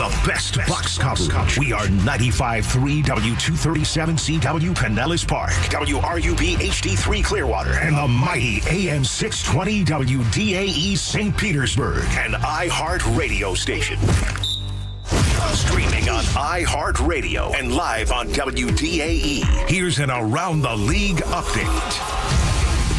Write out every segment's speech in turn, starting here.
the best Bucs coverage. We are 95.3 W237CW Pinellas Park, WRUB HD3 Clearwater, and the mighty AM 620 WDAE St. Petersburg, an iHeart radio station. Streaming on iHeartRadio and live on WDAE. Here's an Around the League update.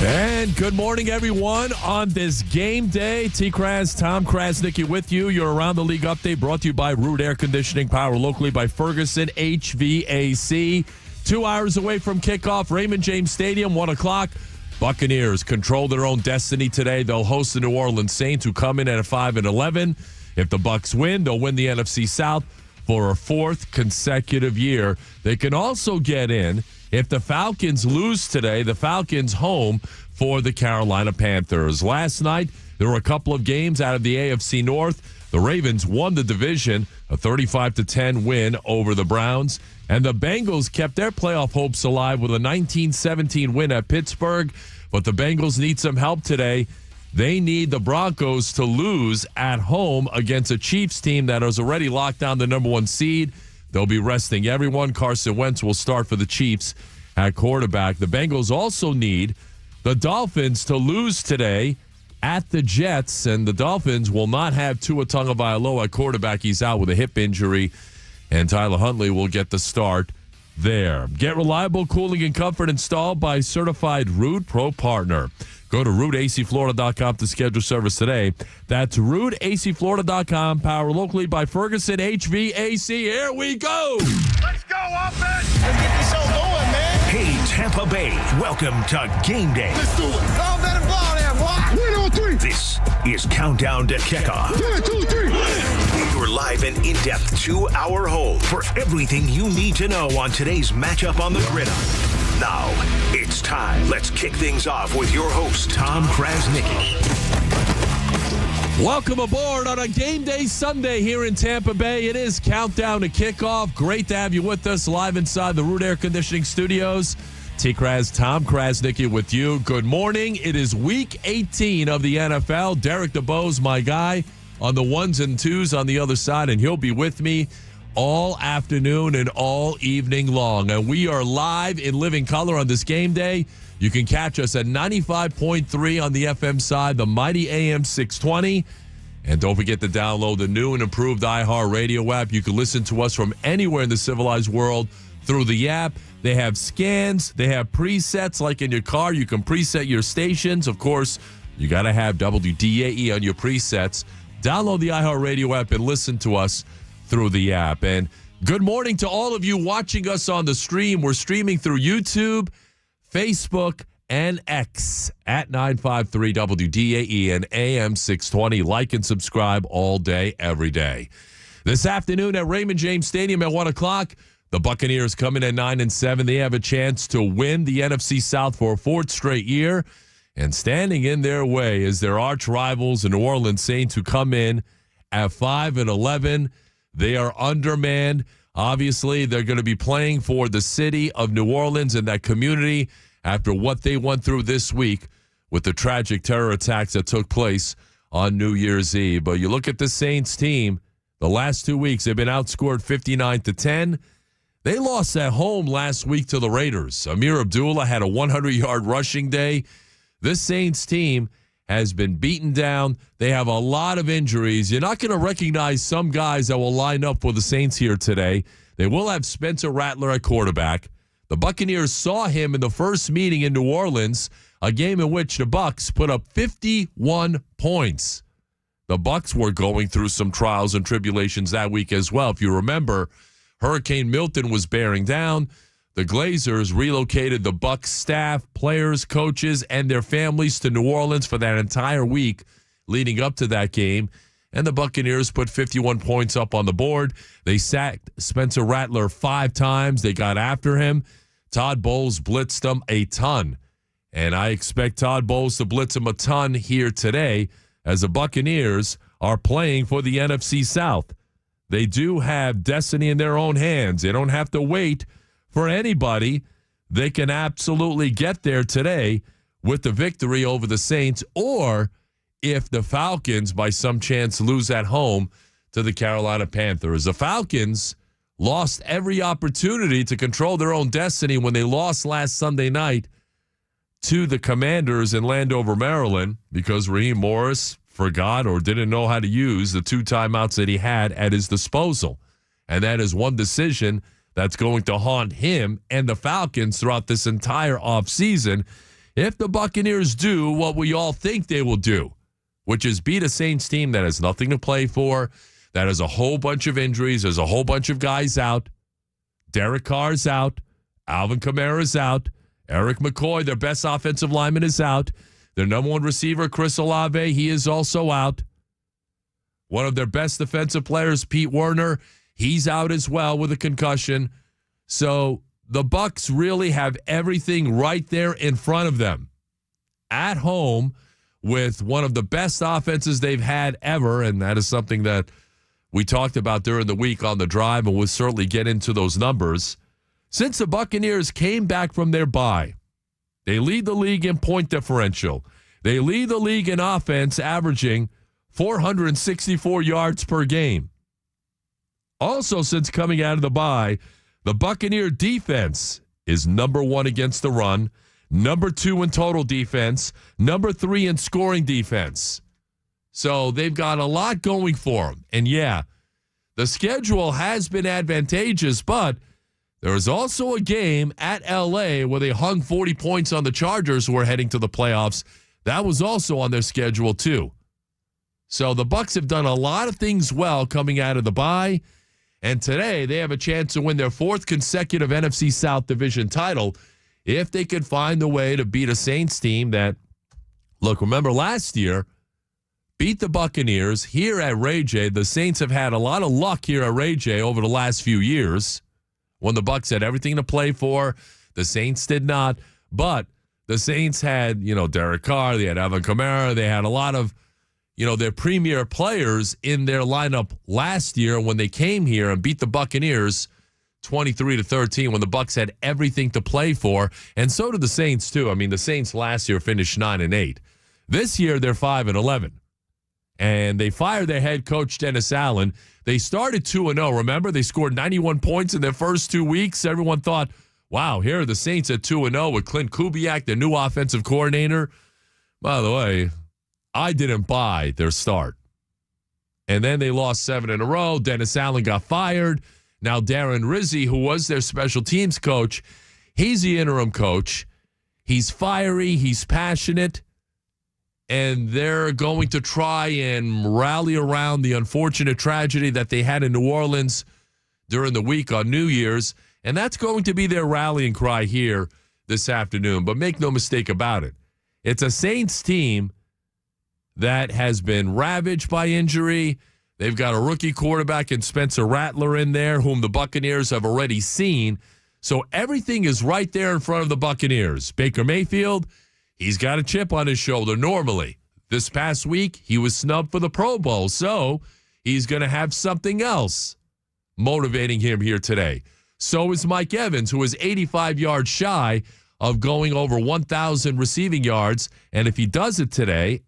And good morning, everyone, on this game day. TKras, Tom Krasnicki with you. Your Around the League update brought to you by Root Air Conditioning, powered locally by Ferguson HVAC. 2 hours away from kickoff, Raymond James Stadium, 1 o'clock. Buccaneers control their own destiny today. They'll host the New Orleans Saints, who come in at 5-11. If the Bucs win, they'll win the NFC South for a fourth consecutive year. They can also get in if the Falcons lose today. The Falcons home for the Carolina Panthers. Last night, there were a couple of games out of the AFC North. The Ravens won the division, a 35-10 win over the Browns. And the Bengals kept their playoff hopes alive with a 19-17 win at Pittsburgh. But the Bengals need some help today. They need the Broncos to lose at home against a Chiefs team that has already locked down the number one seed. They'll be resting everyone. Carson Wentz will start for the Chiefs at quarterback. The Bengals also need the Dolphins to lose today at the Jets, and the Dolphins will not have Tua Tagovailoa at quarterback. He's out with a hip injury, and Tyler Huntley will get the start there. Get reliable cooling and comfort installed by certified Root Pro Partner. Go to rootacflorida.com to schedule service today. That's rootacflorida.com, powered locally by Ferguson HVAC. Here we go. Let's go, offense. Let's get this show going, man. Hey, Tampa Bay, welcome to Game Day. Let's do it. Calm down and ball there, boy. 1, 2, 3. This is Countdown to Kickoff. 1, 2, 3. Your live and in-depth 2-hour home for everything you need to know on today's matchup on the gridiron. Now, it's time. Let's kick things off with your host, Tom Krasnicki. Welcome aboard on a game day Sunday here in Tampa Bay. It is Countdown to Kickoff. Great to have you with us live inside the Root Air Conditioning Studios. TKras, Tom Krasnicki with you. Good morning. It is week 18 of the NFL. Derek DeBoe's my guy on the ones and twos on the other side, and he'll be with me all afternoon and all evening long. And we are live in living color on this game day. You can catch us at 95.3 on the FM side, the mighty AM 620. And don't forget to download the new and improved iHeart Radio app. You can listen to us from anywhere in the civilized world through the app. They have scans. They have presets like in your car. You can preset your stations. Of course, you got to have WDAE on your presets. Download the iHeart Radio app and listen to us through the app. And good morning to all of you watching us on the stream. We're streaming through YouTube, Facebook, and X at 953 WDAE and AM 620. Like and subscribe all day, every day. This afternoon at Raymond James Stadium at 1 o'clock, the Buccaneers come in at 9-7. They have a chance to win the NFC South for a fourth straight year. And standing in their way is their arch rivals, the New Orleans Saints, who come in at 5-11. They are undermanned. Obviously, they're going to be playing for the city of New Orleans and that community after what they went through this week with the tragic terror attacks that took place on New Year's Eve. But you look at the Saints team, the last 2 weeks, they've been outscored 59-10. They lost at home last week to the Raiders. Amir Abdullah had a 100-yard rushing day. This Saints team has been beaten down. They have a lot of injuries. You're not going to recognize some guys that will line up for the Saints here today. They will have Spencer Rattler at quarterback. The Buccaneers saw him in the first meeting in New Orleans, a game in which the Bucs put up 51 points. The Bucs were going through some trials and tribulations that week as well. If you remember, Hurricane Milton was bearing down. The Glazers relocated the Bucs staff, players, coaches, and their families to New Orleans for that entire week leading up to that game. And the Buccaneers put 51 points up on the board. They sacked Spencer Rattler 5 times. They got after him. Todd Bowles blitzed him a ton. And I expect Todd Bowles to blitz him a ton here today as the Buccaneers are playing for the NFC South. They do have destiny in their own hands. They don't have to wait for anybody. They can absolutely get there today with the victory over the Saints, or if the Falcons by some chance lose at home to the Carolina Panthers. The Falcons lost every opportunity to control their own destiny when they lost last Sunday night to the Commanders in Landover, Maryland, because Raheem Morris forgot or didn't know how to use the 2 timeouts that he had at his disposal. And that is one decision that's going to haunt him and the Falcons throughout this entire offseason if the Buccaneers do what we all think they will do, which is beat a Saints team that has nothing to play for, that has a whole bunch of injuries. There's a whole bunch of guys out. Derek Carr's out. Alvin Kamara's out. Eric McCoy, their best offensive lineman, is out. Their number one receiver, Chris Olave, he is also out. One of their best defensive players, Pete Werner, he's out as well with a concussion. So the Bucs really have everything right there in front of them. At home with one of the best offenses they've had ever, and that is something that we talked about during the week on the drive, and we'll certainly get into those numbers. Since the Buccaneers came back from their bye, they lead the league in point differential. They lead the league in offense, averaging 464 yards per game. Also, since coming out of the bye, the Buccaneer defense is number 1 against the run, number 2 in total defense, number 3 in scoring defense. So they've got a lot going for them. And yeah, the schedule has been advantageous, but there is also a game at L.A. where they hung 40 points on the Chargers who are heading to the playoffs. That was also on their schedule too. So the Bucs have done a lot of things well coming out of the bye. And today they have a chance to win their 4th consecutive NFC South division title if they could find a way to beat a Saints team that, look, remember last year, beat the Buccaneers here at Ray J. The Saints have had a lot of luck here at Ray J over the last few years when the Bucs had everything to play for. The Saints did not. But the Saints had, Derek Carr, they had Alvin Kamara, they had a lot of, their premier players in their lineup last year when they came here and beat the Buccaneers 23-13 when the Bucs had everything to play for. And so did the Saints too. I mean, the Saints last year finished 9-8. This year they're 5-11. And they fired their head coach, Dennis Allen. They started 2-0. Remember, they scored 91 points in their first 2 weeks. Everyone thought, wow, here are the Saints at 2-0 with Clint Kubiak, their new offensive coordinator. By the way, I didn't buy their start. And then they lost 7 in a row. Dennis Allen got fired. Now Darren Rizzi, who was their special teams coach, he's the interim coach. He's fiery. He's passionate. And they're going to try and rally around the unfortunate tragedy that they had in New Orleans during the week on New Year's. And that's going to be their rallying cry here this afternoon. But make no mistake about it. It's a Saints team that has been ravaged by injury. They've got a rookie quarterback in Spencer Rattler in there, whom the Buccaneers have already seen. So everything is right there in front of the Buccaneers. Baker Mayfield, he's got a chip on his shoulder normally. This past week, he was snubbed for the Pro Bowl, so he's going to have something else motivating him here today. So is Mike Evans, who is 85 yards shy of going over 1,000 receiving yards. And if he does it today,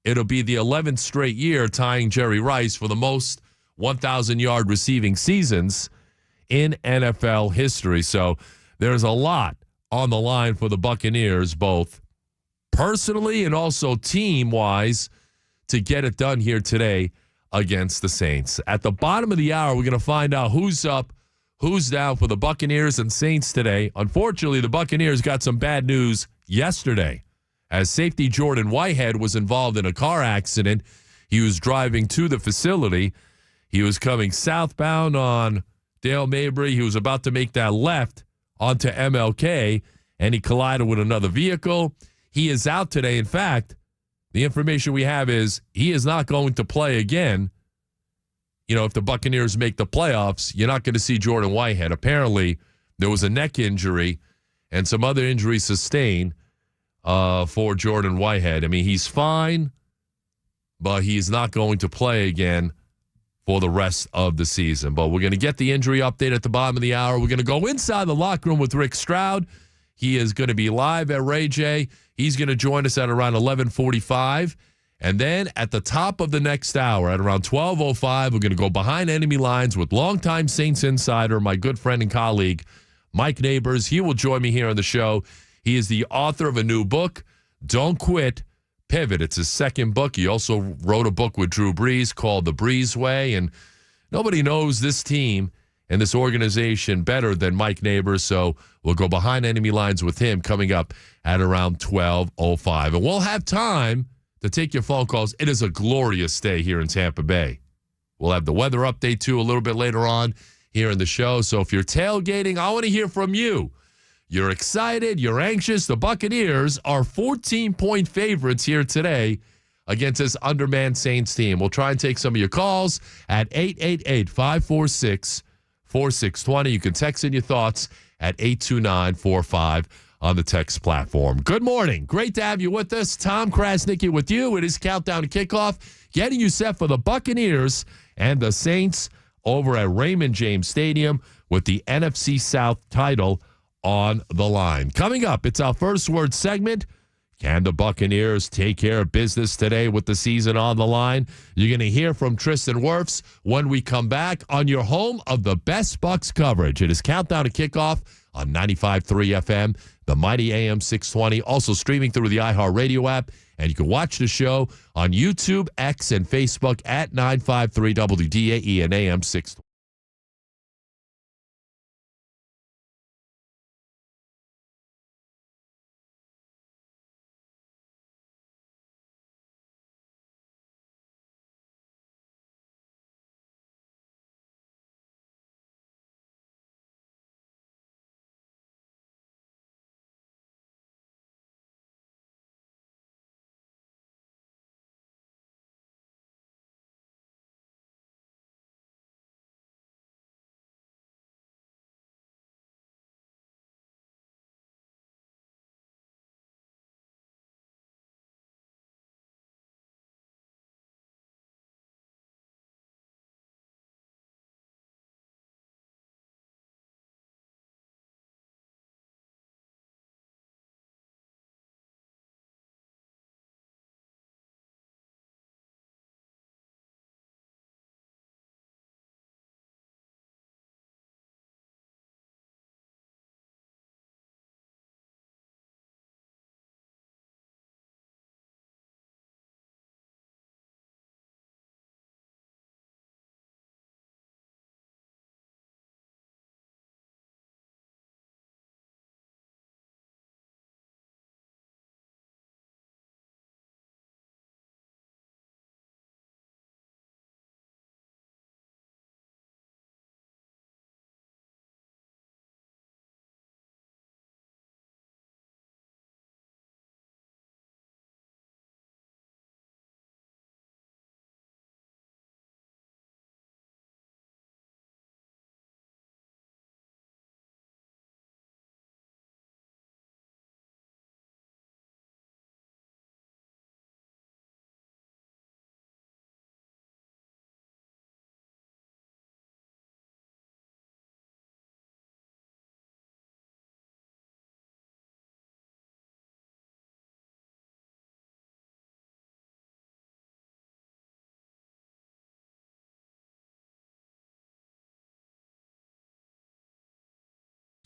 it'll be the 11th straight year tying Jerry Rice for the most 1,000-yard receiving seasons in NFL history. So there's a lot on the line for the Buccaneers, both personally and also team-wise, to get it done here today against the Saints. At the bottom of the hour, we're going to find out who's up, who's down for the Buccaneers and Saints today. Unfortunately, the Buccaneers got some bad news yesterday as safety Jordan Whitehead was involved in a car accident. He was driving to the facility. He was coming southbound on Dale Mabry. He was about to make that left onto MLK, and he collided with another vehicle. He is out today. In fact, the information we have is he is not going to play again. If the Buccaneers make the playoffs, you're not going to see Jordan Whitehead. Apparently, there was a neck injury and some other injuries sustained for Jordan Whitehead. I mean, he's fine, but he's not going to play again for the rest of the season. But we're going to get the injury update at the bottom of the hour. We're going to go inside the locker room with Rick Stroud. He is going to be live at Ray J. He's going to join us at around 11:45. And then at the top of the next hour, at around 12:05, we're going to go behind enemy lines with longtime Saints insider, my good friend and colleague, Mike Neighbors. He will join me here on the show. He is the author of a new book, Don't Quit, Pivot. It's his second book. He also wrote a book with Drew Brees called The Brees Way. And nobody knows this team and this organization better than Mike Neighbors. So we'll go behind enemy lines with him coming up at around 12:05. And we'll have time to take your phone calls. It is a glorious day here in Tampa Bay. We'll have the weather update, too, a little bit later on here in the show. So if you're tailgating, I want to hear from you. You're excited. You're anxious. The Buccaneers are 14-point favorites here today against this undermanned Saints team. We'll try and take some of your calls at 888-546-4620. You can text in your thoughts at 82945 on the text platform. Good morning. Great to have you with us. Tom Krasnicki with you. It is Countdown to Kickoff, getting you set for the Buccaneers and the Saints over at Raymond James Stadium with the NFC South title on the line. Coming up, it's our first word segment. Can the Buccaneers take care of business today with the season on the line? You're going to hear from Tristan Wirfs when we come back on your home of the best Bucs coverage. It is Countdown to Kickoff on 95.3 FM, the mighty AM 620, also streaming through the iHeartRadio app. And you can watch the show on YouTube, X, and Facebook at 953 WDAE and AM 620.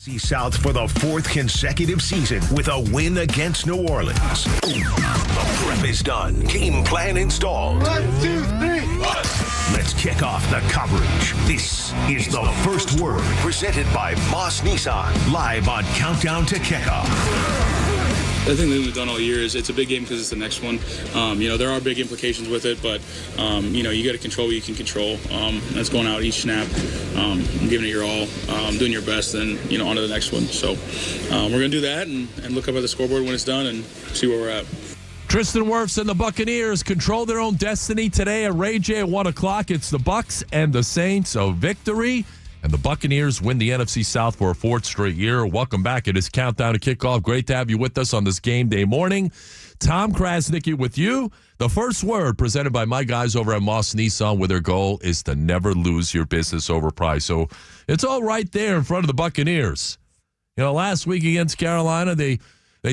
NFC South for the fourth consecutive season with a win against New Orleans. The prep is done. Game plan installed. 1, 2, 3. Let's kick off the coverage. This is The First Word, presented by Moss Nissan, live on Countdown to Kickoff. The thing that we've done all year is it's a big game because it's the next one. There are big implications with it, but, you got to control what you can control. That's going out each snap, giving it your all, doing your best, and, on to the next one. So we're going to do that and look up at the scoreboard when it's done and see where we're at. Tristan Wirfs and the Buccaneers control their own destiny today at Ray J at 1 o'clock. It's the Bucs and the Saints. A victory, and the Buccaneers win the NFC South for a fourth straight year. Welcome back. It is Countdown to Kickoff. Great to have you with us on this game day morning. Tom Krasnicki with you. The First Word presented by my guys over at Moss Nissan, where their goal is to never lose your business over price. So it's all right there in front of the Buccaneers. Last week against Carolina, they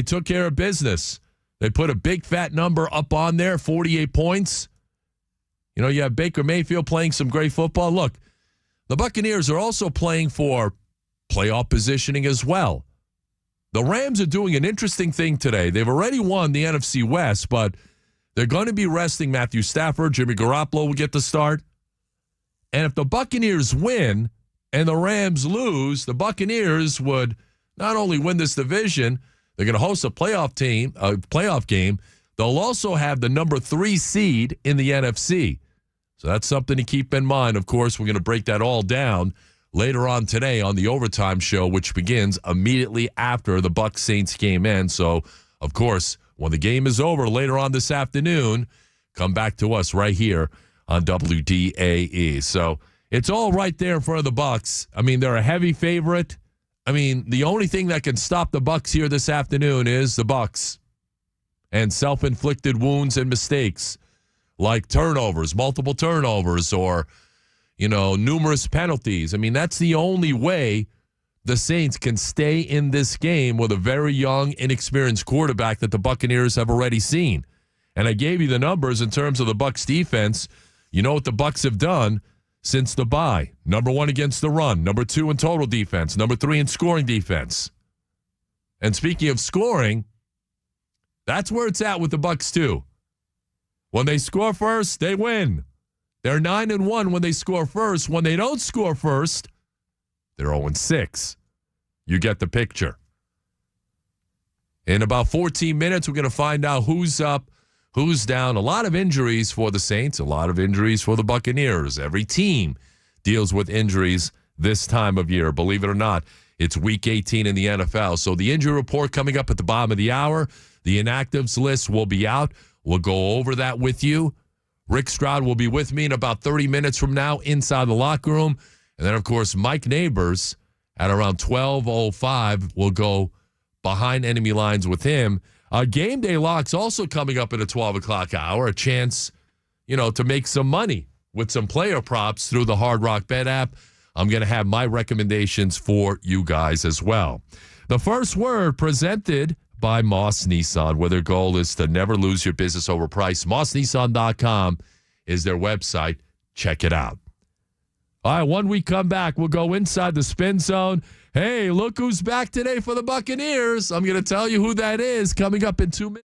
took care of business. They put a big fat number up on there, 48 points. You know, you have Baker Mayfield playing some great football. Look, the Buccaneers are also playing for playoff positioning as well. The Rams are doing an interesting thing today. They've already won the NFC West, but they're going to be resting Matthew Stafford. Jimmy Garoppolo will get the start. And if the Buccaneers win and the Rams lose, the Buccaneers would not only win this division, they're going to host a playoff game. They'll also have the number 3 seed in the NFC. So that's something to keep in mind. Of course, we're going to break that all down later on today on the Overtime Show, which begins immediately after the Bucs Saints game ends. So, of course, when the game is over later on this afternoon, come back to us right here on WDAE. So it's all right there in front of the Bucs. I mean, they're a heavy favorite. I mean, the only thing that can stop the Bucs here this afternoon is the Bucs and self-inflicted wounds and mistakes like turnovers, multiple turnovers, or, you know, numerous penalties. I mean, that's the only way the Saints can stay in this game with a very young, inexperienced quarterback that the Buccaneers have already seen. And I gave you the numbers in terms of the Bucs defense. You know what the Bucs have done since the bye. Number 1 against the run. Number 2 in total defense. Number 3 in scoring defense. And speaking of scoring, that's where it's at with the Bucs too. When they score first, they win. They're 9-1 when they score first. When they don't score first, they're 0-6. You get the picture. In about 14 minutes, we're going to find out who's up, who's down. A lot of injuries for the Saints, a lot of injuries for the Buccaneers. Every team deals with injuries this time of year. Believe it or not, it's Week 18 in the NFL. So the injury report coming up at the bottom of the hour. The inactives list will be out. We'll go over that with you. Rick Stroud will be with me in about 30 minutes from now inside the locker room. And then, of course, Mike Neighbors at around 12:05 will go behind enemy lines with him. Game day locks also coming up at a 12 o'clock hour. A chance, you know, to make some money with some player props through the Hard Rock Bet app. I'm going to have my recommendations for you guys as well. The first word presented by Moss Nissan, where their goal is to never lose your business over price. MossNissan.com is their website. Check it out. All right, when we come back, we'll go inside the spin zone. Hey, look who's back today for the Buccaneers. I'm going to tell you who that is coming up in 2 minutes.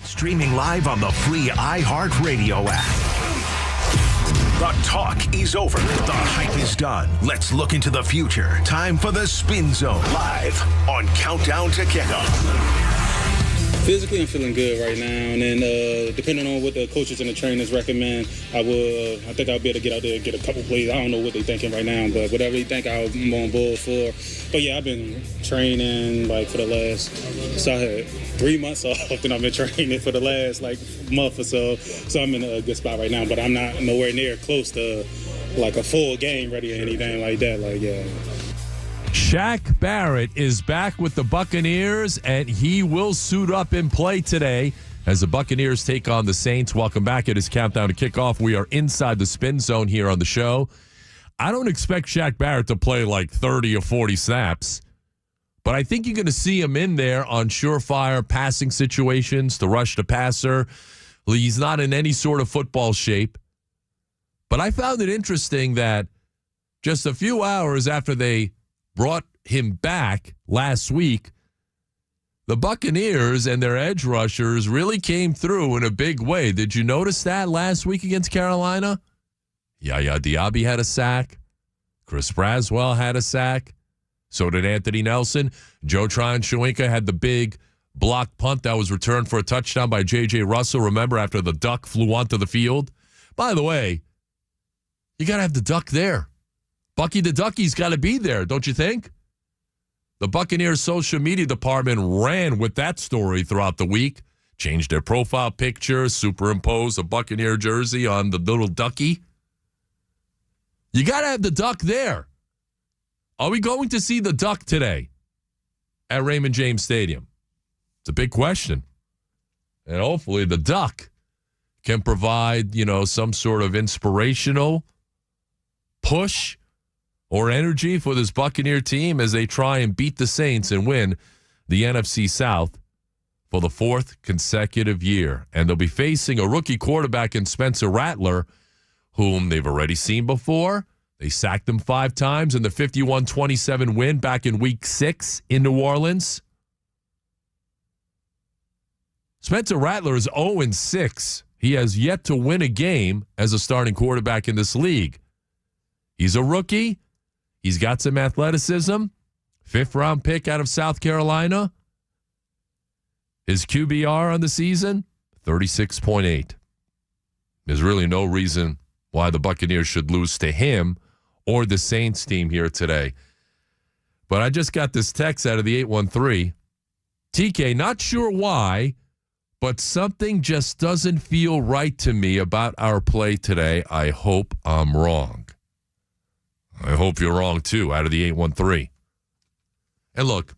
Streaming live on the free iHeartRadio app. The talk is over. The hype is done. Let's look into the future. Time for the Spin Zone. Live on Countdown to Kickoff. Physically, I'm feeling good right now, and then depending on what the coaches and the trainers recommend, I think I'll be able to get out there and get a couple plays. I don't know what they're thinking right now, but whatever they think, I'm on board for. But yeah, I've been training like for the last, so I had 3 months off, and I've been training for the last like month or so. So I'm in a good spot right now, but I'm not nowhere near close to like a full game ready or anything like that. Like, yeah. Shaq Barrett is back with the Buccaneers, and he will suit up and play today as the Buccaneers take on the Saints. Welcome back. It is Countdown to Kickoff. We are inside the spin zone here on the show. I don't expect Shaq Barrett to play like 30 or 40 snaps, but I think you're going to see him in there on surefire passing situations, to rush the passer. He's not in any sort of football shape. But I found it interesting that just a few hours after they brought him back last week, the Buccaneers and their edge rushers really came through in a big way. Did you notice that last week against Carolina? Yaya Diaby had a sack. Chris Braswell had a sack. So did Anthony Nelson. Joe Tryon-Shoyinka had the big blocked punt that was returned for a touchdown by J.J. Russell. Remember, after the duck flew onto the field? By the way, you got to have the duck there. Bucky the Ducky's got to be there, don't you think? The Buccaneers social media department ran with that story throughout the week, changed their profile picture, superimposed a Buccaneer jersey on the little ducky. You got to have the duck there. Are we going to see the duck today at Raymond James Stadium? It's a big question. And hopefully the duck can provide, some sort of inspirational push or energy for this Buccaneer team as they try and beat the Saints and win the NFC South for the 4th consecutive year. And they'll be facing a rookie quarterback in Spencer Rattler, whom they've already seen before. They sacked him 5 times in the 51-27 win back in Week 6 in New Orleans. Spencer Rattler is 0-6. He has yet to win a game as a starting quarterback in this league. He's a rookie. He's got some athleticism. 5th-round pick out of South Carolina. His QBR on the season, 36.8. There's really no reason why the Buccaneers should lose to him or the Saints team here today. But I just got this text out of the 813. TK, not sure why, but something just doesn't feel right to me about our play today. I hope I'm wrong. I hope you're wrong, too, out of the 813. And look,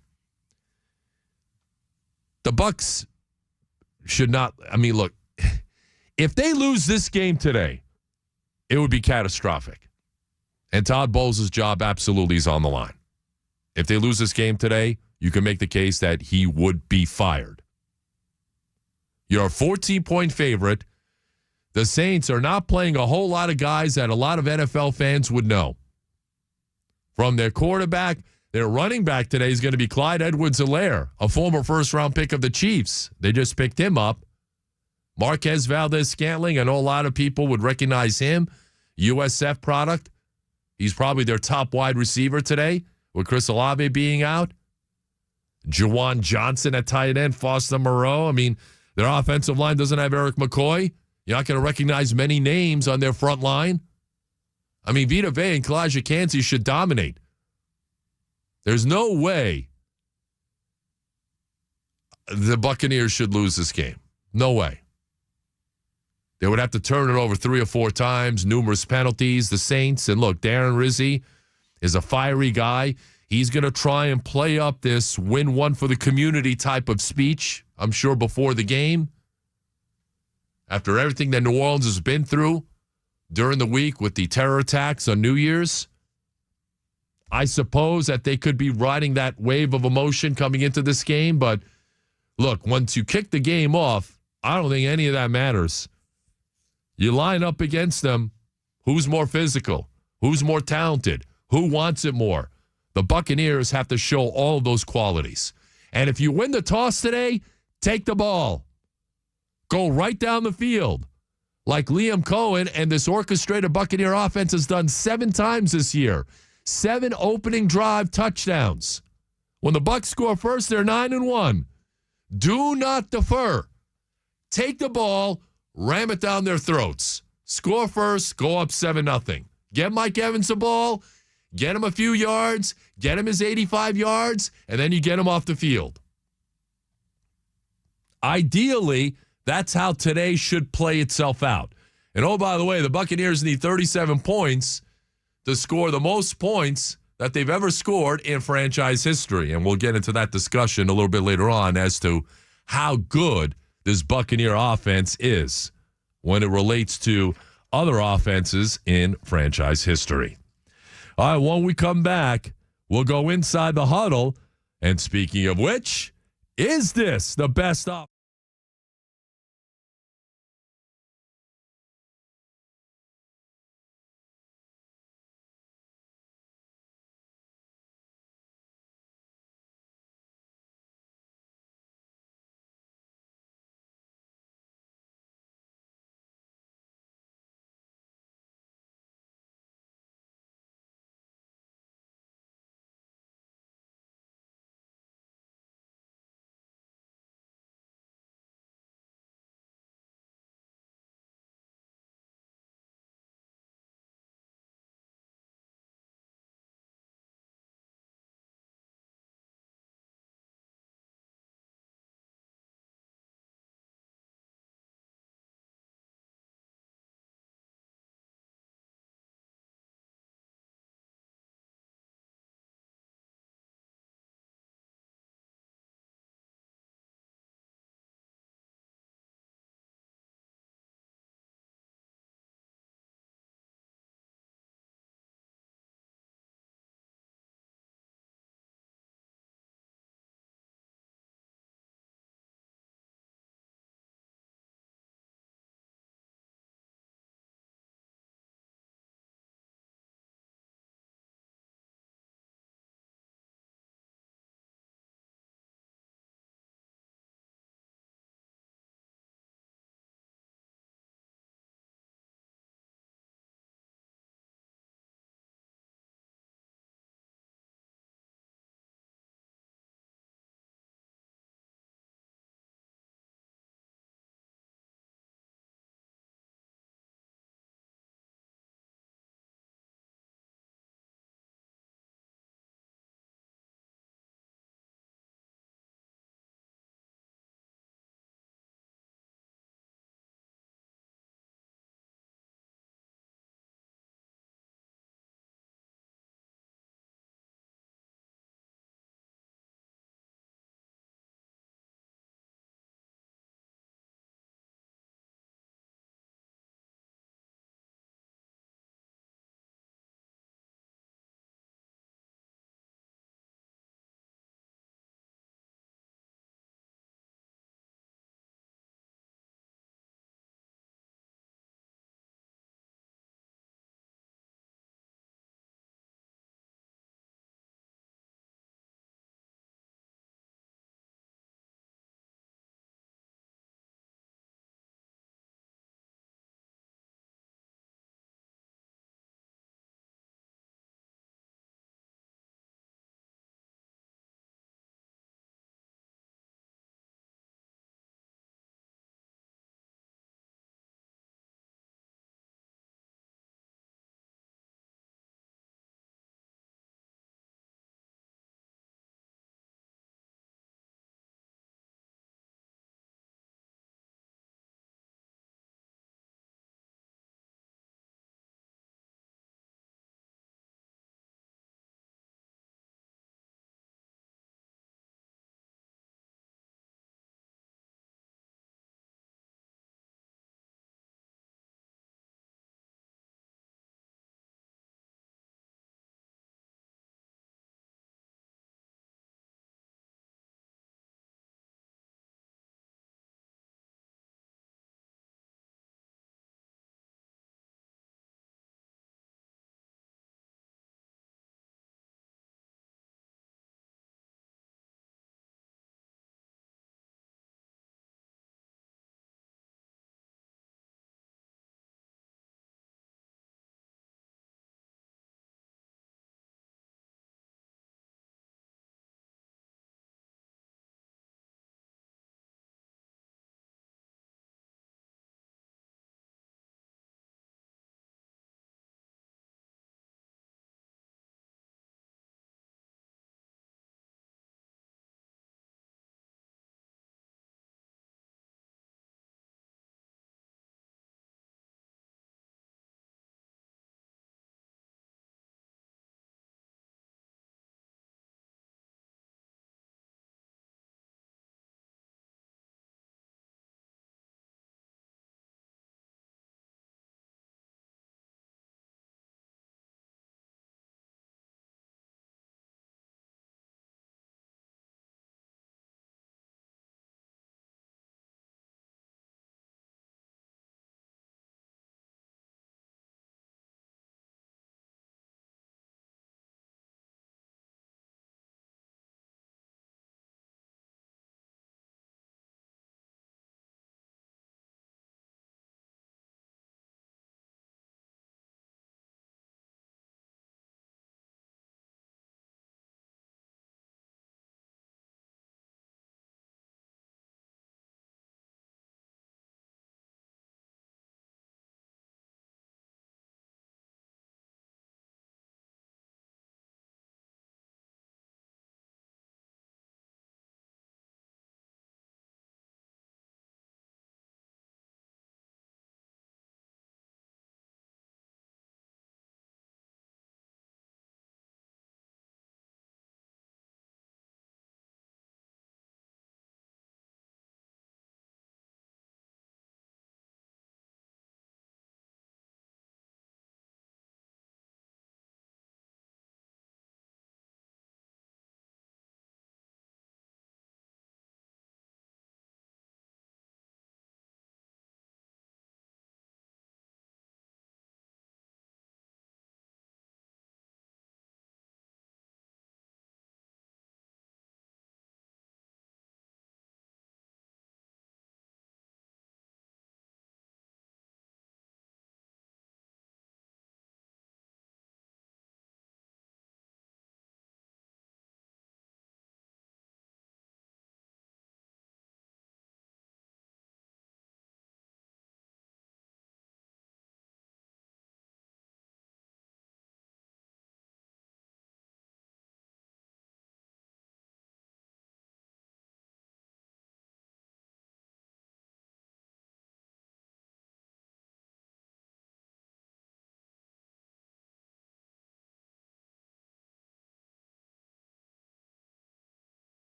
the Bucs should not, look, if they lose this game today, it would be catastrophic. And Todd Bowles' job absolutely is on the line. If they lose this game today, you can make the case that he would be fired. You're a 14-point favorite. The Saints are not playing a whole lot of guys that a lot of NFL fans would know. From their quarterback, their running back today is going to be Clyde Edwards-Helaire, a former first-round pick of the Chiefs. They just picked him up. Marquez Valdez-Scantling, I know a lot of people would recognize him. USF product. He's probably their top wide receiver today, with Chris Olave being out. Juwan Johnson at tight end, Foster Moreau. Their offensive line doesn't have Eric McCoy. You're not going to recognize many names on their front line. Vita Vea and Kalijah Kancey should dominate. There's no way the Buccaneers should lose this game. No way. They would have to turn it over 3 or 4 times, numerous penalties. The Saints, and look, Darren Rizzi is a fiery guy. He's going to try and play up this win one for the community type of speech, I'm sure, before the game. After everything that New Orleans has been through during the week with the terror attacks on New Year's, I suppose that they could be riding that wave of emotion coming into this game. But look, once you kick the game off, I don't think any of that matters. You line up against them. Who's more physical? Who's more talented? Who wants it more? The Buccaneers have to show all of those qualities. And if you win the toss today, take the ball. Go right down the field. Like Liam Cohen and this orchestrated Buccaneer offense has done 7 times this year. 7 opening drive touchdowns. When the Bucs score first, they're 9-1. Do not defer. Take the ball, ram it down their throats. Score first, go up 7-0. Get Mike Evans the ball, get him a few yards, get him his 85 yards, and then you get him off the field. Ideally, that's how today should play itself out. And oh, by the way, the Buccaneers need 37 points to score the most points that they've ever scored in franchise history. And we'll get into that discussion a little bit later on as to how good this Buccaneer offense is when it relates to other offenses in franchise history. All right, when we come back, we'll go inside the huddle. And speaking of which, is this the best offense?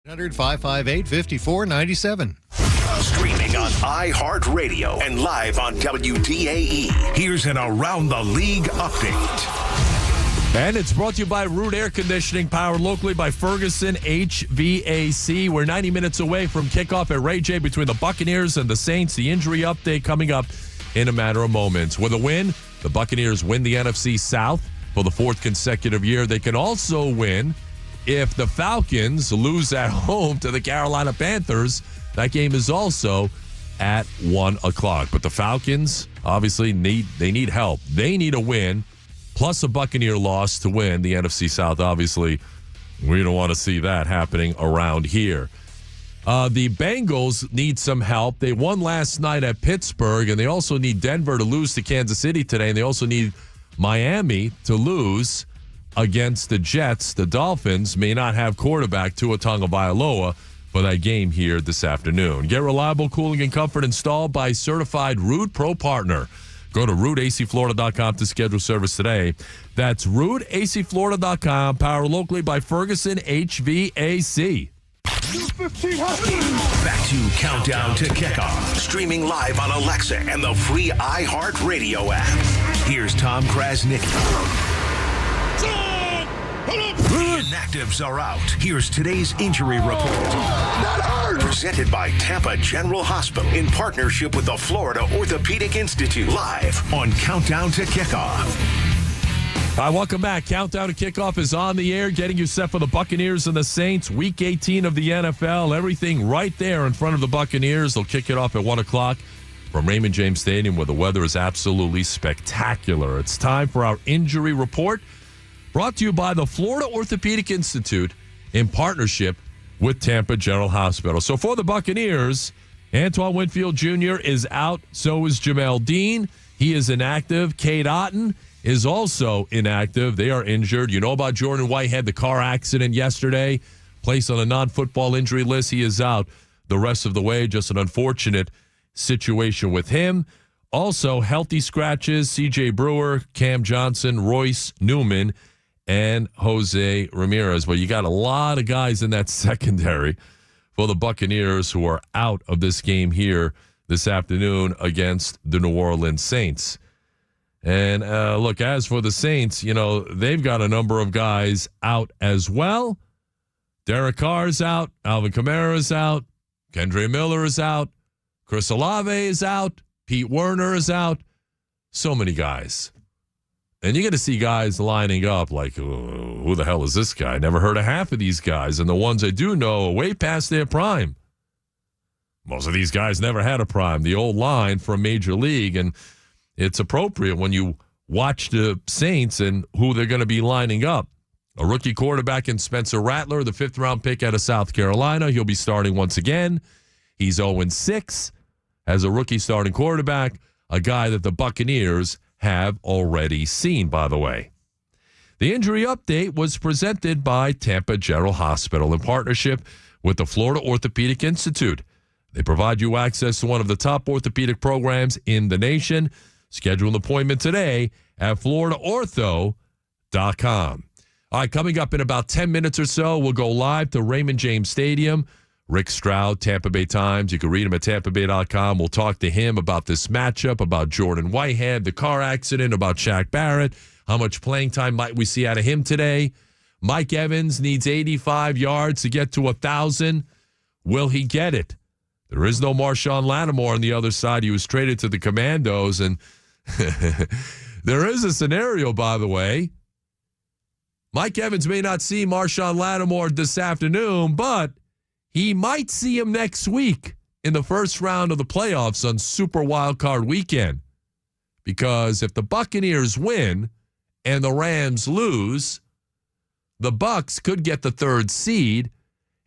100-558-5497. Streaming on iHeartRadio and live on WDAE. Here's an Around the League update. And it's brought to you by Root Air Conditioning, powered locally by Ferguson HVAC. We're 90 minutes away from kickoff at Ray J between the Buccaneers and the Saints. The injury update coming up in a matter of moments. With a win, the Buccaneers win the NFC South for the fourth consecutive year. They can also win if the Falcons lose at home to the Carolina Panthers. That game is also at 1 o'clock. But the Falcons obviously need help. They need a win, plus a Buccaneer loss to win the NFC South. Obviously, we don't want to see that happening around here. The Bengals need some help. They won last night at Pittsburgh, and they also need Denver to lose to Kansas City today, and they also need Miami to lose against the Jets. The Dolphins may not have quarterback Tua Tagovailoa for that game here this afternoon. Get reliable cooling and comfort installed by certified Root Pro Partner. Go to rootacflorida.com to schedule service today. That's rootacflorida.com, powered locally by Ferguson HVAC. Back to Countdown to Kickoff. Streaming live on Alexa and the free iHeartRadio app. Here's Tom Krasnick. The inactives are out. Here's today's injury report. Presented by Tampa General Hospital in partnership with the Florida Orthopedic Institute. Live on Countdown to Kickoff. Hi, welcome back. Countdown to Kickoff is on the air, getting you set for the Buccaneers and the Saints. Week 18 of the NFL. Everything right there in front of the Buccaneers. They'll kick it off at 1 o'clock from Raymond James Stadium, where the weather is absolutely spectacular. It's time for our injury report, brought to you by the Florida Orthopedic Institute in partnership with Tampa General Hospital. So for the Buccaneers, Antoine Winfield Jr. is out. So is Jamel Dean. He is inactive. Cade Otton is also inactive. They are injured. You know about Jordan Whitehead, the car accident yesterday, placed on a non-football injury list. He is out the rest of the way. Just an unfortunate situation with him. Also, healthy scratches, C.J. Brewer, Cam Johnson, Royce Newman, and Jose Ramirez. But you got a lot of guys in that secondary for the Buccaneers who are out of this game here this afternoon against the New Orleans Saints. And look, as for the Saints, you know, they've got a number of guys out as well. Derek Carr is out. Alvin Kamara is out. Kendre Miller is out. Chris Olave is out. Pete Werner is out. So many guys. And you're going to see guys lining up like, who the hell is this guy? Never heard of half of these guys. And the ones I do know are way past their prime. Most of these guys never had a prime. The old line from Major League. And it's appropriate when you watch the Saints and who they're going to be lining up. A rookie quarterback in Spencer Rattler, the 5th-round pick out of South Carolina. He'll be starting once again. He's 0-6 as a rookie starting quarterback, a guy that the Buccaneers have already seen, by the way. The injury update was presented by Tampa General Hospital in partnership with the Florida Orthopedic Institute. They provide you access to one of the top orthopedic programs in the nation. Schedule an appointment today at floridaortho.com. All right, coming up in about 10 minutes or so, we'll go live to Raymond James Stadium. Rick Stroud, Tampa Bay Times. You can read him at tampabay.com. We'll talk to him about this matchup, about Jordan Whitehead, the car accident, about Shaq Barrett. How much playing time might we see out of him today? Mike Evans needs 85 yards to get to 1,000. Will he get it? There is no Marshawn Lattimore on the other side. He was traded to the Commandos, and there is a scenario, by the way. Mike Evans may not see Marshawn Lattimore this afternoon, but he might see him next week in the first round of the playoffs on Super Wildcard Weekend. Because if the Buccaneers win and the Rams lose, the Bucs could get the 3rd seed,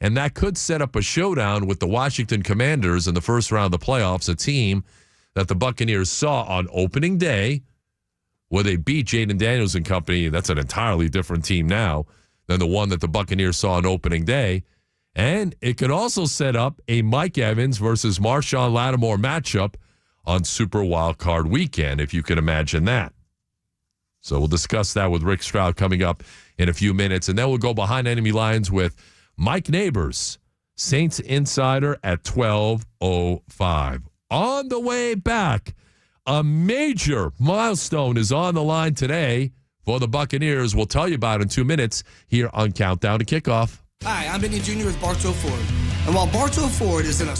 and that could set up a showdown with the Washington Commanders in the first round of the playoffs, a team that the Buccaneers saw on opening day, where they beat Jaden Daniels and company. That's an entirely different team now than the one that the Buccaneers saw on opening day. And it could also set up a Mike Evans versus Marshawn Lattimore matchup on Super Wildcard Weekend, if you can imagine that. So we'll discuss that with Rick Stroud coming up in a few minutes. And then we'll go behind enemy lines with Mike Neighbors Saints Insider at 12:05. On the way back, a major milestone is on the line today for the Buccaneers. We'll tell you about it in 2 minutes here on Countdown to Kickoff. Hi, I'm Benny Jr. with Bartow Ford. And while Bartow Ford is in a...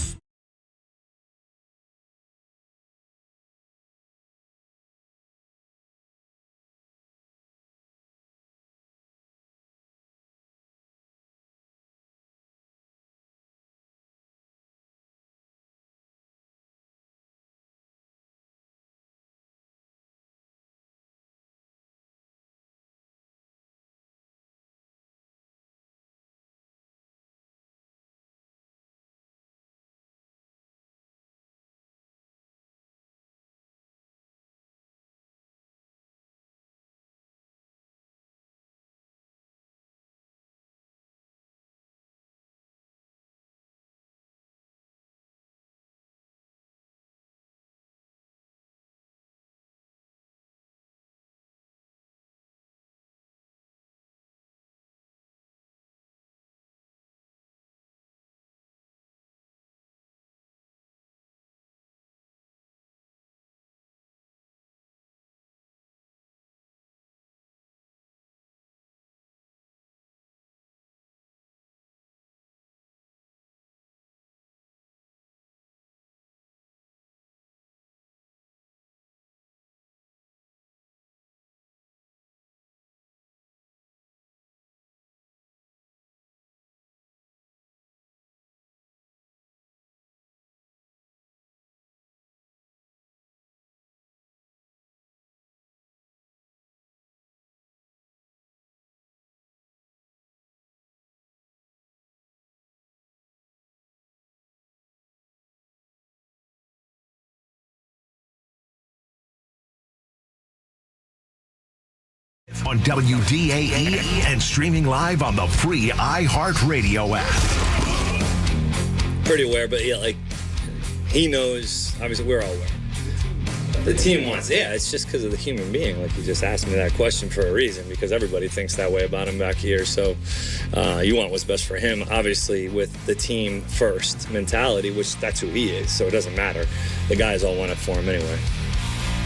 On WDAE and streaming live on the free iHeartRadio app. Pretty aware, but yeah, like he knows. Obviously, we're all aware. The team wants, it's just because of the human being. Like you just asked me that question for a reason, because everybody thinks that way about him back here. So you want what's best for him, obviously, with the team first mentality, which that's who he is. So it doesn't matter. The guys all want it for him anyway.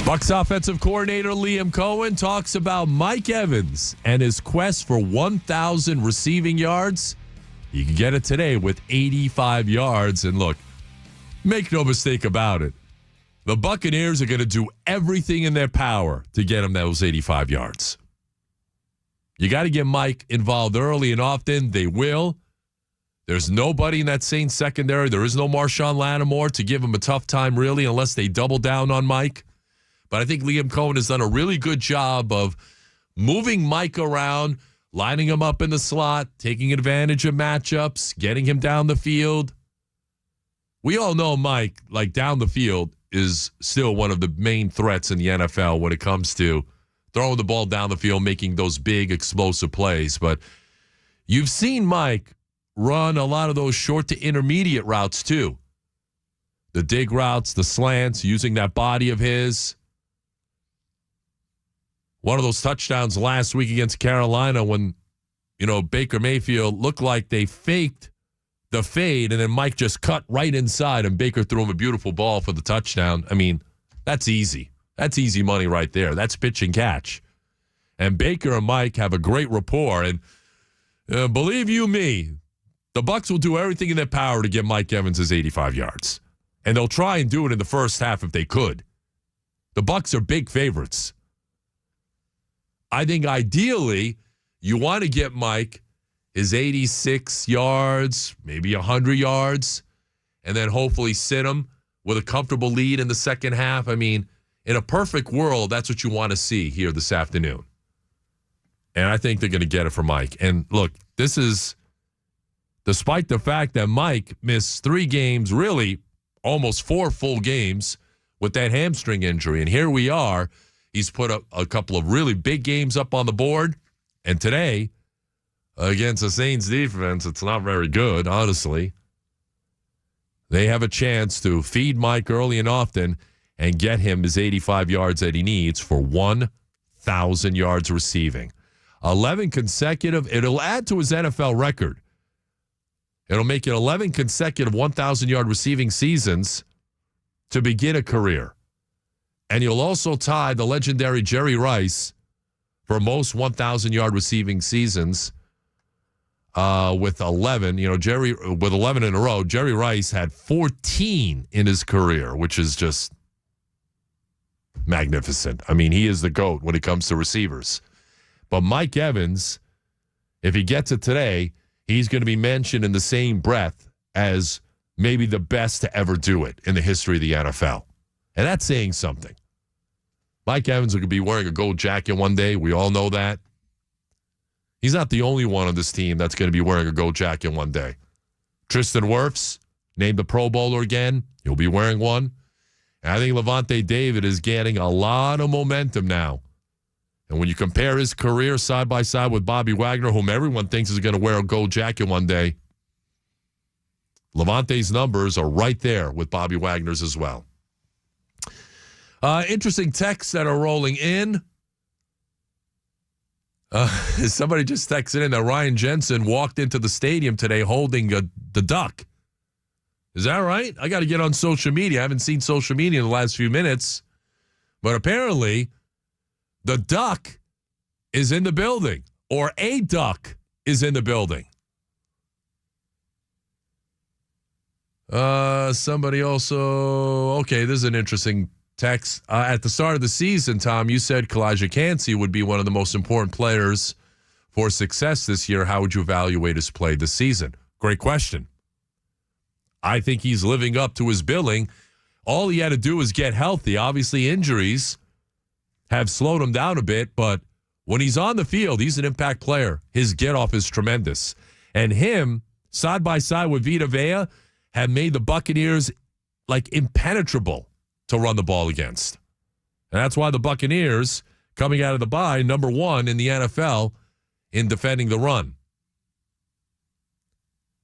Bucs offensive coordinator Liam Cohen talks about Mike Evans and his quest for 1,000 receiving yards. You can get it today with 85 yards. And look, make no mistake about it. The Buccaneers are going to do everything in their power to get him those 85 yards. You got to get Mike involved early and often. They will. There's nobody in that Saints secondary. There is no Marshawn Lattimore to give him a tough time, really, unless they double down on Mike. But I think Liam Cohen has done a really good job of moving Mike around, lining him up in the slot, taking advantage of matchups, getting him down the field. We all know Mike, like down the field, is still one of the main threats in the NFL when it comes to throwing the ball down the field, making those big explosive plays. But you've seen Mike run a lot of those short to intermediate routes too. The dig routes, the slants, using that body of his. One of those touchdowns last week against Carolina when, Baker Mayfield looked like they faked the fade and then Mike just cut right inside and Baker threw him a beautiful ball for the touchdown. I mean, that's easy. That's easy money right there. That's pitch and catch. And Baker and Mike have a great rapport. And believe you me, the Bucs will do everything in their power to get Mike Evans his 85 yards. And they'll try and do it in the first half if they could. The Bucs are big favorites. I think ideally you want to get Mike his 86 yards, maybe 100 yards, and then hopefully sit him with a comfortable lead in the second half. I mean, in a perfect world, that's what you want to see here this afternoon. And I think they're going to get it for Mike. And look, this is despite the fact that Mike missed 3 games, really almost 4 full games with that hamstring injury. And here we are. He's put up a couple of really big games up on the board. And today, against the Saints defense, it's not very good, honestly. They have a chance to feed Mike early and often and get him his 85 yards that he needs for 1,000 yards receiving. 11 consecutive. It'll add to his NFL record. It'll make it 11 consecutive 1,000-yard receiving seasons to begin a career. And you'll also tie the legendary Jerry Rice for most 1,000-yard receiving seasons with 11. You know, Jerry with 11 in a row. Jerry Rice had 14 in his career, which is just magnificent. I mean, he is the GOAT when it comes to receivers. But Mike Evans, if he gets it today, he's going to be mentioned in the same breath as maybe the best to ever do it in the history of the NFL. And that's saying something. Mike Evans will be wearing a gold jacket one day. We all know that. He's not the only one on this team that's going to be wearing a gold jacket one day. Tristan Wirfs, named the Pro Bowler again. He'll be wearing one. And I think Levante David is getting a lot of momentum now. And when you compare his career side by side with Bobby Wagner, whom everyone thinks is going to wear a gold jacket one day, Levante's numbers are right there with Bobby Wagner's as well. Interesting texts that are rolling in. Somebody just texted in that Ryan Jensen walked into the stadium today holding the duck. Is that right? I got to get on social media. I haven't seen social media in the last few minutes. But apparently, the duck is in the building, or a duck is in the building. Somebody also, okay, this is an interesting text. At the start of the season, Tom, you said Kalaja Kancey would be one of the most important players for success this year. How would you evaluate his play this season? Great question. I think he's living up to his billing. All he had to do was get healthy. Obviously, injuries have slowed him down a bit, but when he's on the field, he's an impact player. His get-off is tremendous. And him, side by side with Vita Vea, have made the Buccaneers like impenetrable to run the ball against. And that's why the Buccaneers, coming out of the bye, number one in the NFL in defending the run.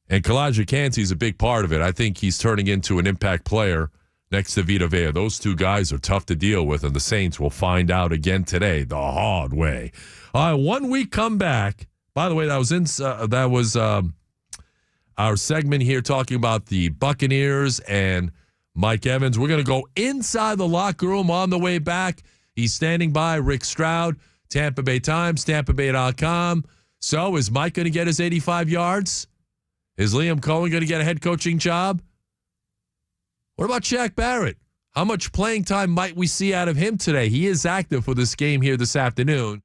And Kalaja Kancey is a big part of it. I think he's turning into an impact player next to Vita Vea. Those two guys are tough to deal with, and the Saints will find out again today the hard way. All right, 1 week comeback. By the way, that was our segment here talking about the Buccaneers and Mike Evans. We're going to go inside the locker room on the way back. He's standing by, Rick Stroud, Tampa Bay Times, TampaBay.com. So is Mike going to get his 85 yards? Is Liam Cohen going to get a head coaching job? What about Shaq Barrett? How much playing time might we see out of him today? He is active for this game here this afternoon.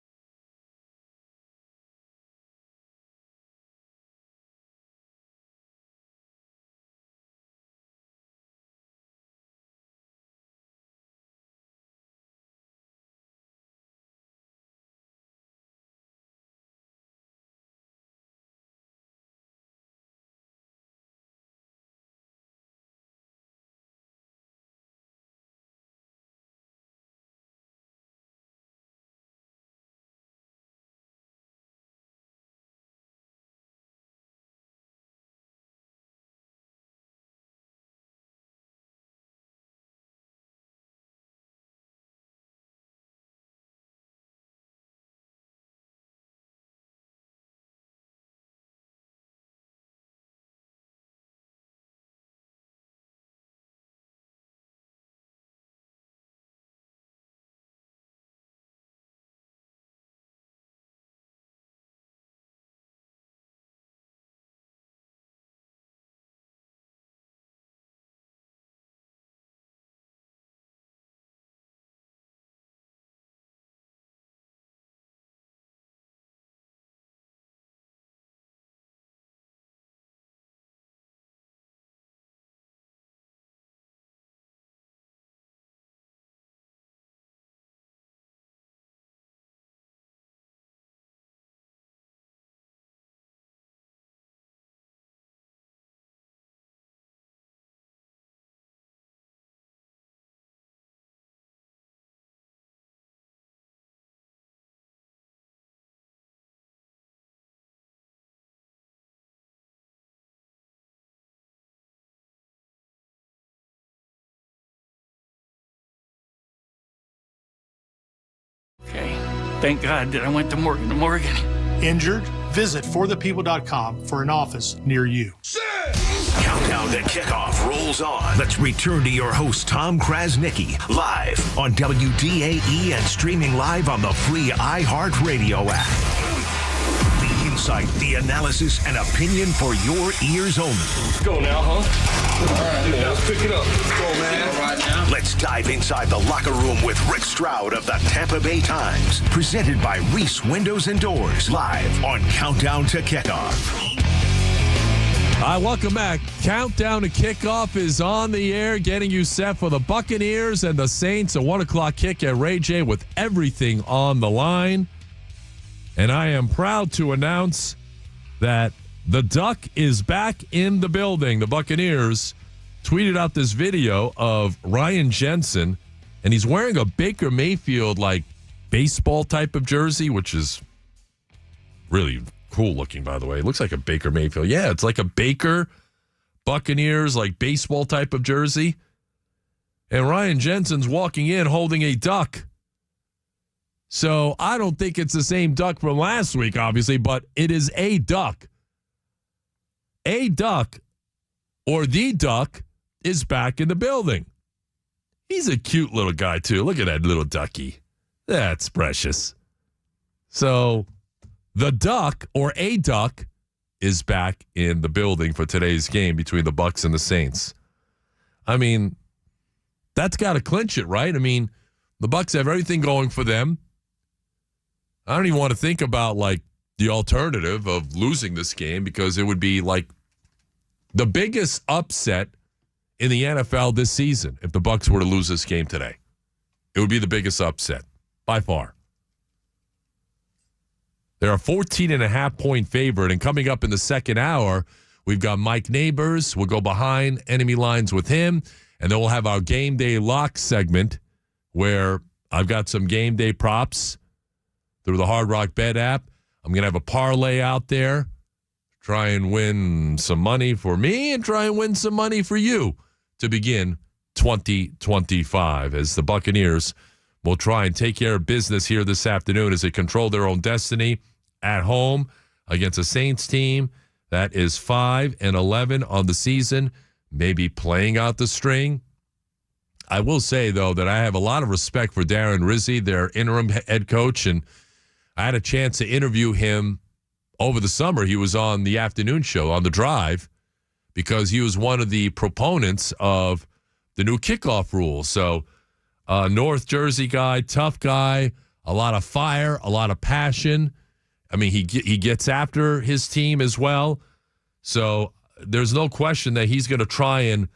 Okay. Thank God that I went to Morgan & Morgan. Injured? Visit forthepeople.com for an office near you. Countdown to Kickoff rolls on. Let's return to your host, Tom Krasnicki, live on WDAE and streaming live on the free iHeartRadio app. The insight, the analysis, and opinion for your ears only. Let's go now, huh? All right, man. Let's pick it up. Let's go, man. All right, now. Let's dive inside the locker room with Rick Stroud of the Tampa Bay Times. Presented by Reese Windows and Doors. Live on Countdown to Kickoff. All right, welcome back. Countdown to Kickoff is on the air, getting you set for the Buccaneers and the Saints. A 1 o'clock kick at Ray J with everything on the line. And I am proud to announce that the Duck is back in the building. The Buccaneers tweeted out this video of Ryan Jensen, and he's wearing a Baker Mayfield, like, baseball type of jersey, which is really cool looking, by the way. It looks like a Baker Mayfield. Yeah, it's like a Baker Buccaneers, like, baseball type of jersey. And Ryan Jensen's walking in holding a duck. So I don't think it's the same duck from last week, obviously, but it is a duck. A duck, or the duck, is back in the building. He's a cute little guy, too. Look at that little ducky. That's precious. So the duck, or a duck, is back in the building for today's game between the Bucs and the Saints. I mean, that's got to clinch it, right? I mean, the Bucs have everything going for them. I don't even want to think about, like, the alternative of losing this game, because it would be, like, the biggest upset in the NFL this season if the Bucs were to lose this game today. It would be the biggest upset, by far. They're a 14.5-point favorite, and coming up in the second hour, we've got Mike Neighbors. We'll go behind enemy lines with him, and then we'll have our Game Day Lock segment where I've got some game day props through the Hard Rock Bet app. I'm going to have a parlay out there, try and win some money for me and try and win some money for you to begin 2025 as the Buccaneers will try and take care of business here this afternoon as they control their own destiny at home against a Saints team that is 5-11 on the season, maybe playing out the string. I will say, though, that I have a lot of respect for Darren Rizzi, their interim head coach, and I had a chance to interview him over the summer. He was on the afternoon show on The Drive because he was one of the proponents of the new kickoff rule. So, North Jersey guy, tough guy, a lot of fire, a lot of passion. I mean, he gets after his team as well. So there's no question that he's going to try and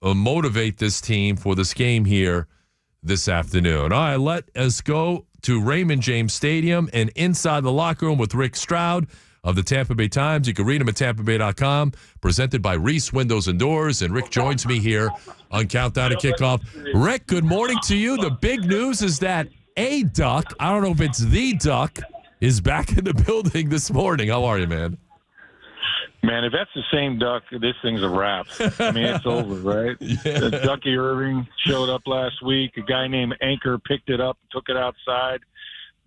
motivate this team for this game here this afternoon. All right, let us go to Raymond James Stadium and inside the locker room with Rick Stroud of the Tampa Bay Times. You can read him at tampabay.com, presented by Reese Windows and Doors. And Rick joins me here on Countdown to Kickoff. Rick, good morning to you. The big news is that a duck, I don't know if it's the duck, is back in the building this morning. How are you, man? Man, if that's the same duck, this thing's a wrap. I mean, it's over, right? Yeah. Ducky Irving showed up last week. A guy named Anchor picked it up, took it outside.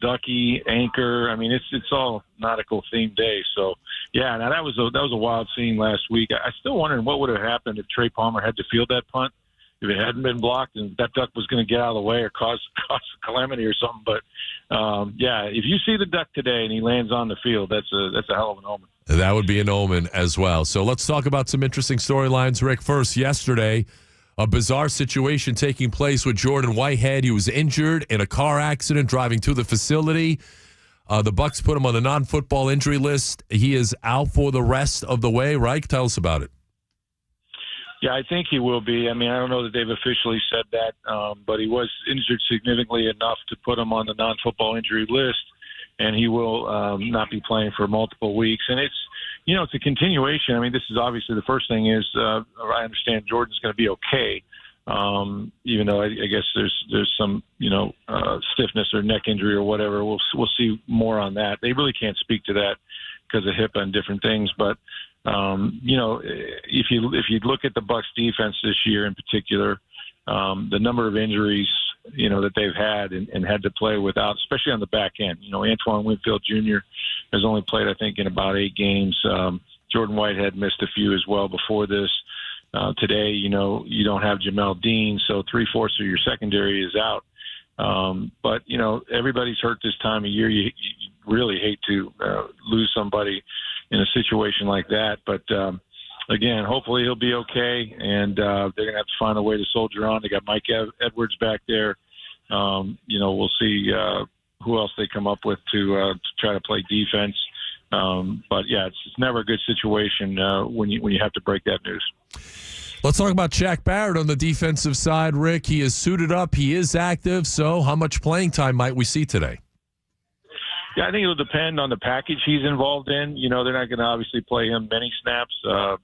Ducky, Anchor. I mean, it's all nautical themed day. So, yeah, now that was a wild scene last week. I still wondering what would have happened if Trey Palmer had to field that punt, if it hadn't been blocked and that duck was going to get out of the way or cause a calamity or something. But yeah, if you see the duck today and he lands on the field, that's a hell of an omen. That would be an omen as well. So let's talk about some interesting storylines, Rick. First, yesterday, a bizarre situation taking place with Jordan Whitehead. He was injured in a car accident driving to the facility. The Bucs put him on the non-football injury list. He is out for the rest of the way, right? Tell us about it. Yeah, I think he will be. I mean, I don't know that they've officially said that, but he was injured significantly enough to put him on the non-football injury list, and he will not be playing for multiple weeks. And it's a continuation. I mean, this is obviously the first thing is I understand Jordan's going to be okay, even though I guess there's some stiffness or neck injury or whatever. We'll see more on that. They really can't speak to that because of HIPAA and different things, but. If you look at the Bucs defense this year in particular, the number of injuries, that they've had and had to play without, especially on the back end. Antoine Winfield Jr. has only played, I think, in about 8 games. Jordan Whitehead missed a few as well before this. Today, you don't have Jamel Dean, so 3/4 of your secondary is out. But, everybody's hurt this time of year. You really hate to lose somebody in a situation like that. But, again, hopefully he'll be okay, and they're going to have to find a way to soldier on. They got Mike Edwards back there. We'll see who else they come up with to try to play defense. But, yeah, it's never a good situation when you have to break that news. Let's talk about Shaq Barrett on the defensive side, Rick. He is suited up. He is active. So how much playing time might we see today? Yeah, I think it'll depend on the package he's involved in. They're not going to obviously play him many snaps. I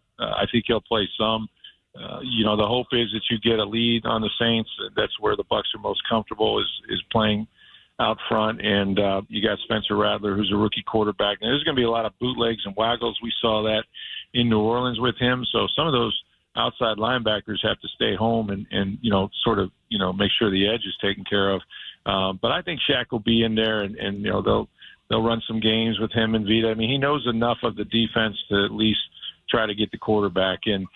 think he'll play some. The hope is that you get a lead on the Saints. That's where the Bucs are most comfortable is playing out front. And you got Spencer Rattler, who's a rookie quarterback. Now, there's going to be a lot of bootlegs and waggles. We saw that in New Orleans with him. So some of those outside linebackers have to stay home and make sure the edge is taken care of. But I think Shaq will be in there and they'll run some games with him and Vita. I mean, he knows enough of the defense to at least try to get the quarterback. And,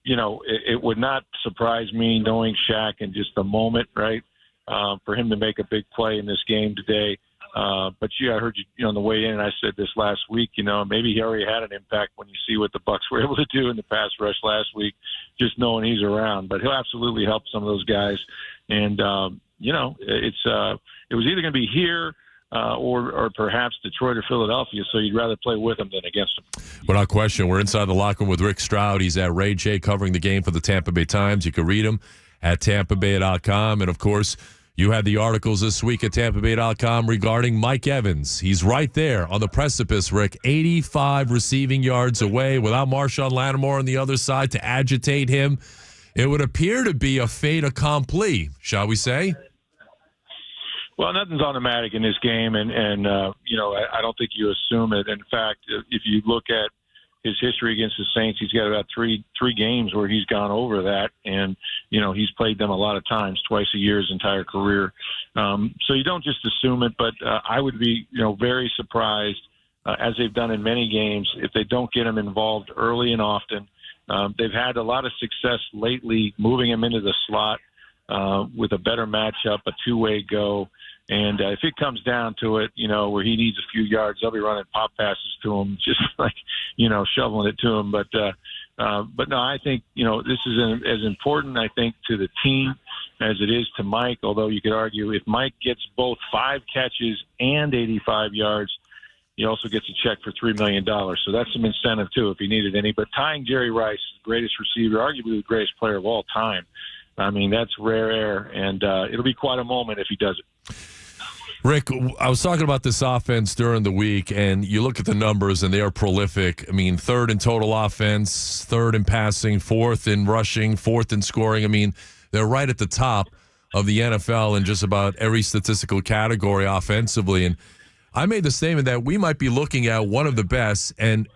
it would not surprise me knowing Shaq in just a moment, right, for him to make a big play in this game today. But I heard you on the way in, and I said this last week, maybe he already had an impact when you see what the Bucs were able to do in the pass rush last week, just knowing he's around. But he'll absolutely help some of those guys. And, it was either going to be here or perhaps Detroit or Philadelphia, so you'd rather play with them than against them. Without question, we're inside the locker room with Rick Stroud. He's at Ray J covering the game for the Tampa Bay Times. You can read him at tampabay.com. And, of course, you had the articles this week at tampabay.com regarding Mike Evans. He's right there on the precipice, Rick, 85 receiving yards away without Marshawn Lattimore on the other side to agitate him. It would appear to be a fait accompli, shall we say? Well, nothing's automatic in this game, and I don't think you assume it. In fact, if you look at his history against the Saints, he's got about three games where he's gone over that, and he's played them a lot of times, twice a year his entire career. So you don't just assume it, but I would be very surprised, as they've done in many games, if they don't get him involved early and often. They've had a lot of success lately moving him into the slot with a better matchup, a two-way go. And if it comes down to it, where he needs a few yards, they'll be running pop passes to him, just like, shoveling it to him. But no, I think, this is as important, I think, to the team as it is to Mike, although you could argue if Mike gets both 5 catches and 85 yards, he also gets a check for $3 million. So that's some incentive, too, if he needed any. But tying Jerry Rice, the greatest receiver, arguably the greatest player of all time, I mean, that's rare air, and it'll be quite a moment if he does it. Rick, I was talking about this offense during the week, and you look at the numbers, and they are prolific. I mean, 3rd in total offense, 3rd in passing, 4th in rushing, 4th in scoring. I mean, they're right at the top of the NFL in just about every statistical category offensively. And I made the statement that we might be looking at one of the best. And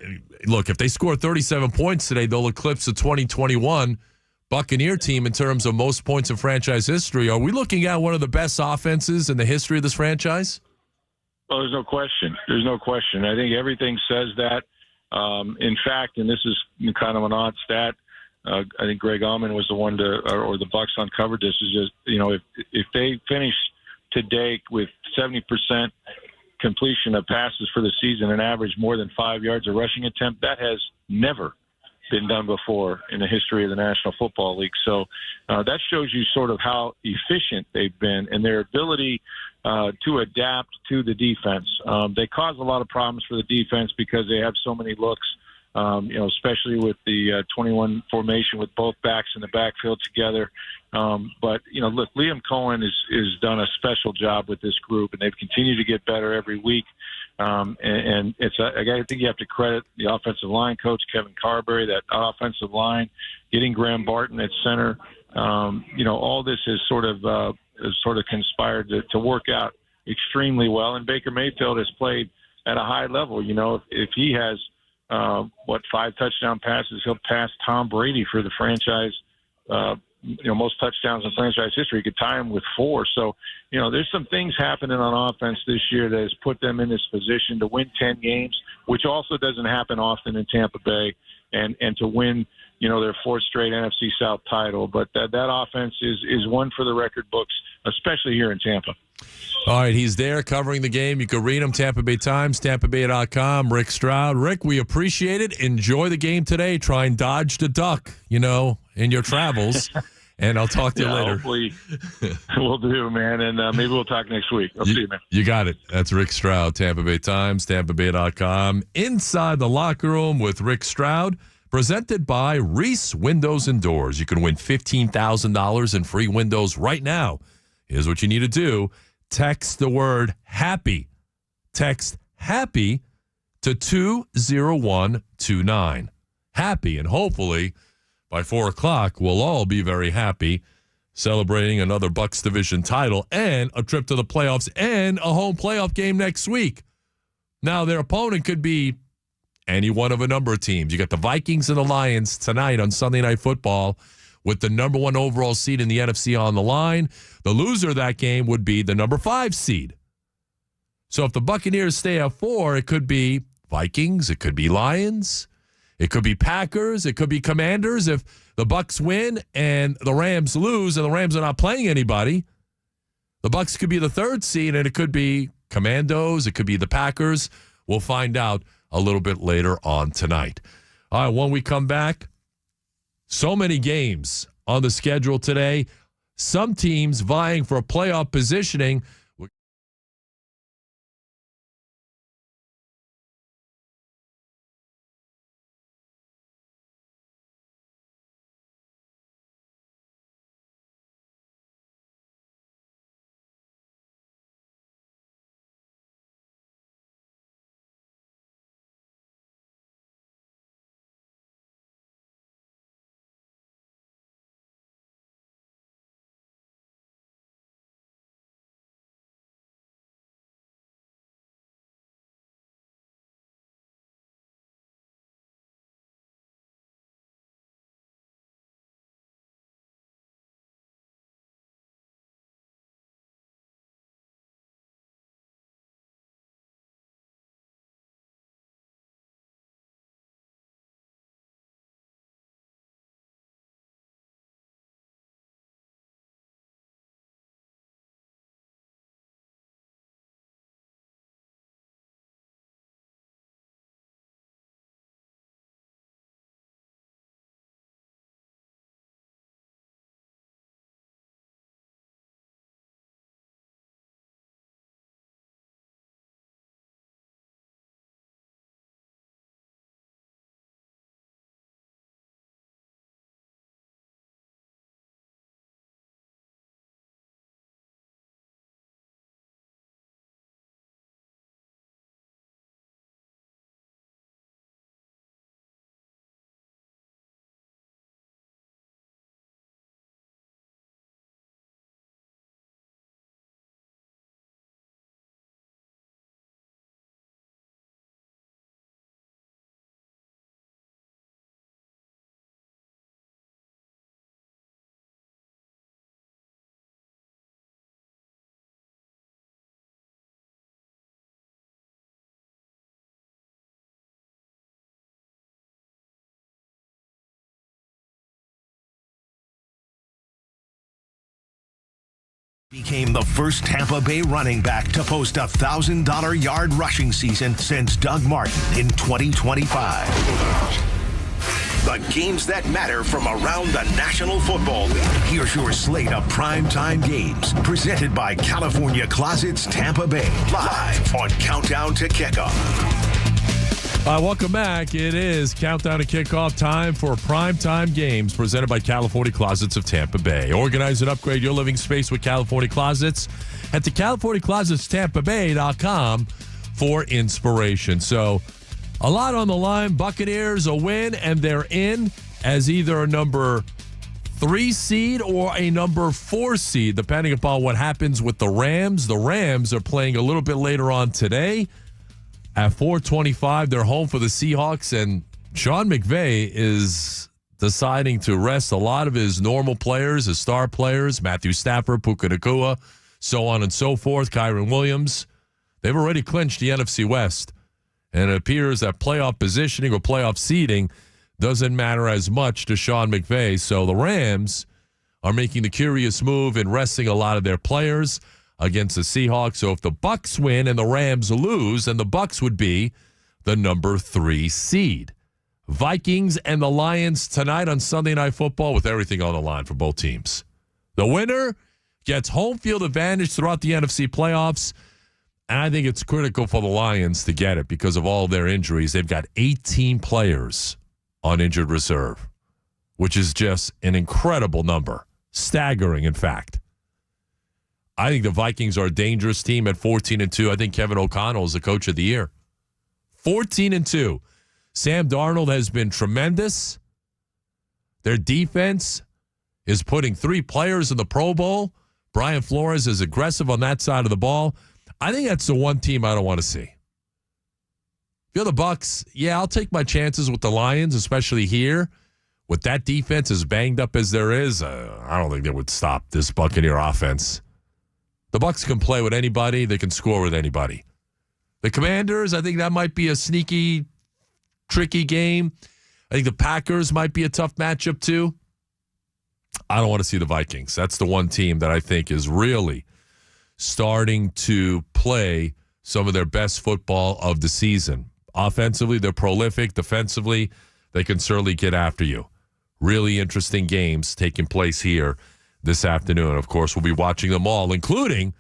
look, if they score 37 points today, they'll eclipse the 2021 Buccaneer team in terms of most points in franchise history. Are we looking at one of the best offenses in the history of this franchise? Well, there's no question. There's no question. I think everything says that. In fact, and this is kind of an odd stat, I think Greg Allman was the one or the Bucs uncovered this, is just, if they finish today with 70% completion of passes for the season and average more than 5 yards a rushing attempt, that has never been done before in the history of the National Football League. So that shows you sort of how efficient they've been and their ability to adapt to the defense. They cause a lot of problems for the defense because they have so many looks, especially with the 21 formation with both backs in the backfield together. But look, Liam Cohen is done a special job with this group, and they've continued to get better every week. And I think you have to credit the offensive line coach, Kevin Carberry, that offensive line, getting Graham Barton at center. All this has sort of conspired to work out extremely well. And Baker Mayfield has played at a high level. If he has 5 touchdown passes, he'll pass Tom Brady for the franchise most touchdowns in franchise history. He could tie him with 4. So, there's some things happening on offense this year that has put them in this position to win 10 games, which also doesn't happen often in Tampa Bay, and to win, their 4th straight NFC South title. But that offense is one for the record books, especially here in Tampa. All right, he's there covering the game. You can read him, Tampa Bay Times, TampaBay.com, Rick Stroud. Rick, we appreciate it. Enjoy the game today. Try and dodge the duck, in your travels. And I'll talk to you later. Hopefully we'll do, man. And maybe we'll talk next week. I'll see you, man. You got it. That's Rick Stroud, Tampa Bay Times, TampaBay.com. Inside the Locker Room with Rick Stroud, presented by Reese Windows and Doors. You can win $15,000 in free windows right now. Here's what you need to do. Text the word HAPPY. Text HAPPY to 20129. Happy, and hopefully by 4 o'clock, we'll all be very happy, celebrating another Bucs division title and a trip to the playoffs and a home playoff game next week. Now, their opponent could be any one of a number of teams. You got the Vikings and the Lions tonight on Sunday Night Football with the number 1 overall seed in the NFC on the line. The loser of that game would be the number 5 seed. So if the Buccaneers stay at 4, it could be Vikings, it could be Lions, it could be Packers, it could be Commanders. If the Bucs win and the Rams lose and the Rams are not playing anybody, the Bucs could be the 3rd seed, and it could be Commandos, it could be the Packers. We'll find out a little bit later on tonight. All right, when we come back, so many games on the schedule today. Some teams vying for a playoff positioning. Became the first Tampa Bay running back to post a $1,000 yard rushing season since Doug Martin in 2025. The games that matter from around the National Football League. Here's your slate of primetime games presented by California Closets Tampa Bay. Live on Countdown to Kickoff. Welcome back. It is Countdown to Kickoff time for primetime games presented by California Closets of Tampa Bay. Organize and upgrade your living space with California Closets. Head to CaliforniaClosetstampaBay.com for inspiration. So, a lot on the line. Buccaneers a win, and they're in as either a number 3 seed or a number 4 seed, depending upon what happens with the Rams. The Rams are playing a little bit later on today. At 4:25, they're home for the Seahawks, and Sean McVay is deciding to rest a lot of his normal players, his star players, Matthew Stafford, Puka Nacua, so on and so forth, Kyron Williams. They've already clinched the NFC West, and it appears that playoff positioning or playoff seeding doesn't matter as much to Sean McVay. So the Rams are making the curious move in resting a lot of their players against the Seahawks. So if the Bucs win and the Rams lose, then the Bucs would be the number 3 seed. Vikings and the Lions tonight on Sunday Night Football with everything on the line for both teams. The winner gets home field advantage throughout the NFC playoffs, and I think it's critical for the Lions to get it because of all their injuries. They've got 18 players on injured reserve, which is just an incredible number. Staggering, in fact. I think the Vikings are a dangerous team at 14-2. I think Kevin O'Connell is the coach of the year. 14-2. Sam Darnold has been tremendous. Their defense is putting 3 players in the Pro Bowl. Brian Flores is aggressive on that side of the ball. I think that's the one team I don't want to see. If you're the Bucs, yeah, I'll take my chances with the Lions, especially here. With that defense as banged up as there is, I don't think they would stop this Buccaneer offense. The Bucs can play with anybody. They can score with anybody. The Commanders, I think that might be a sneaky, tricky game. I think the Packers might be a tough matchup too. I don't want to see the Vikings. That's the one team that I think is really starting to play some of their best football of the season. Offensively, they're prolific. Defensively, they can certainly get after you. Really interesting games taking place here this afternoon. Of course, we'll be watching them all, including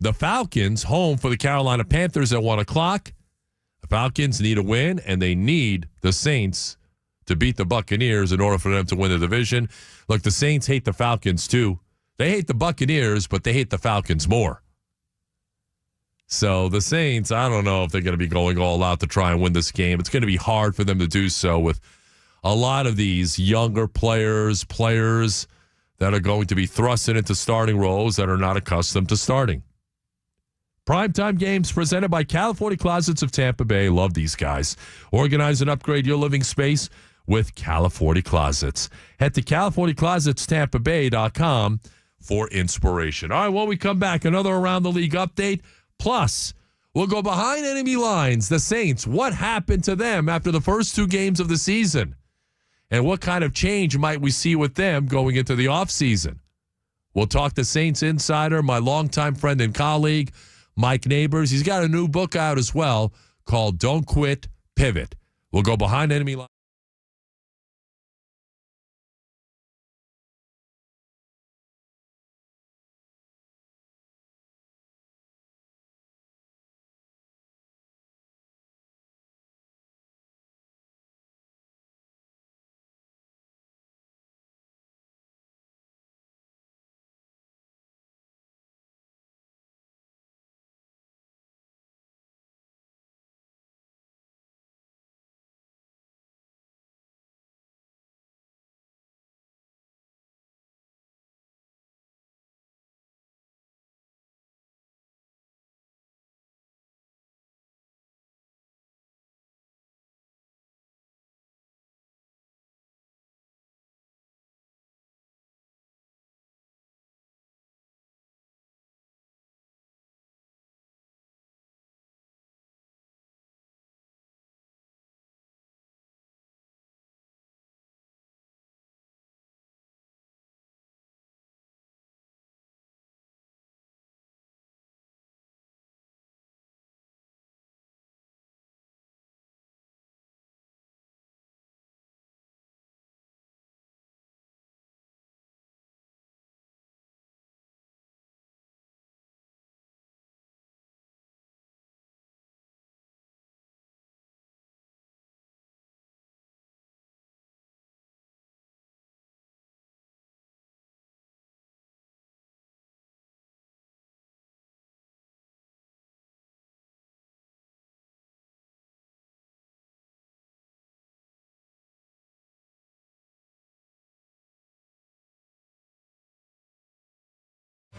the Falcons home for the Carolina Panthers at 1 o'clock. The Falcons need a win, and they need the Saints to beat the Buccaneers in order for them to win the division. Look, the Saints hate the Falcons too. They hate the Buccaneers, but they hate the Falcons more. So the Saints, I don't know if they're going to be going all out to try and win this game. It's going to be hard for them to do so with a lot of these younger players that are going to be thrusted into starting roles that are not accustomed to starting. Primetime games presented by California Closets of Tampa Bay. Love these guys. Organize and upgrade your living space with California Closets. Head to CaliforniaClosetstampaBay.com for inspiration. All right, when we come back, another Around the League update. Plus, we'll go behind enemy lines. The Saints, what happened to them after the first 2 games of the season? And what kind of change might we see with them going into the offseason? We'll talk to Saints insider, my longtime friend and colleague, Mike Neighbors. He's got a new book out as well called Don't Quit, Pivot. We'll go behind enemy lines.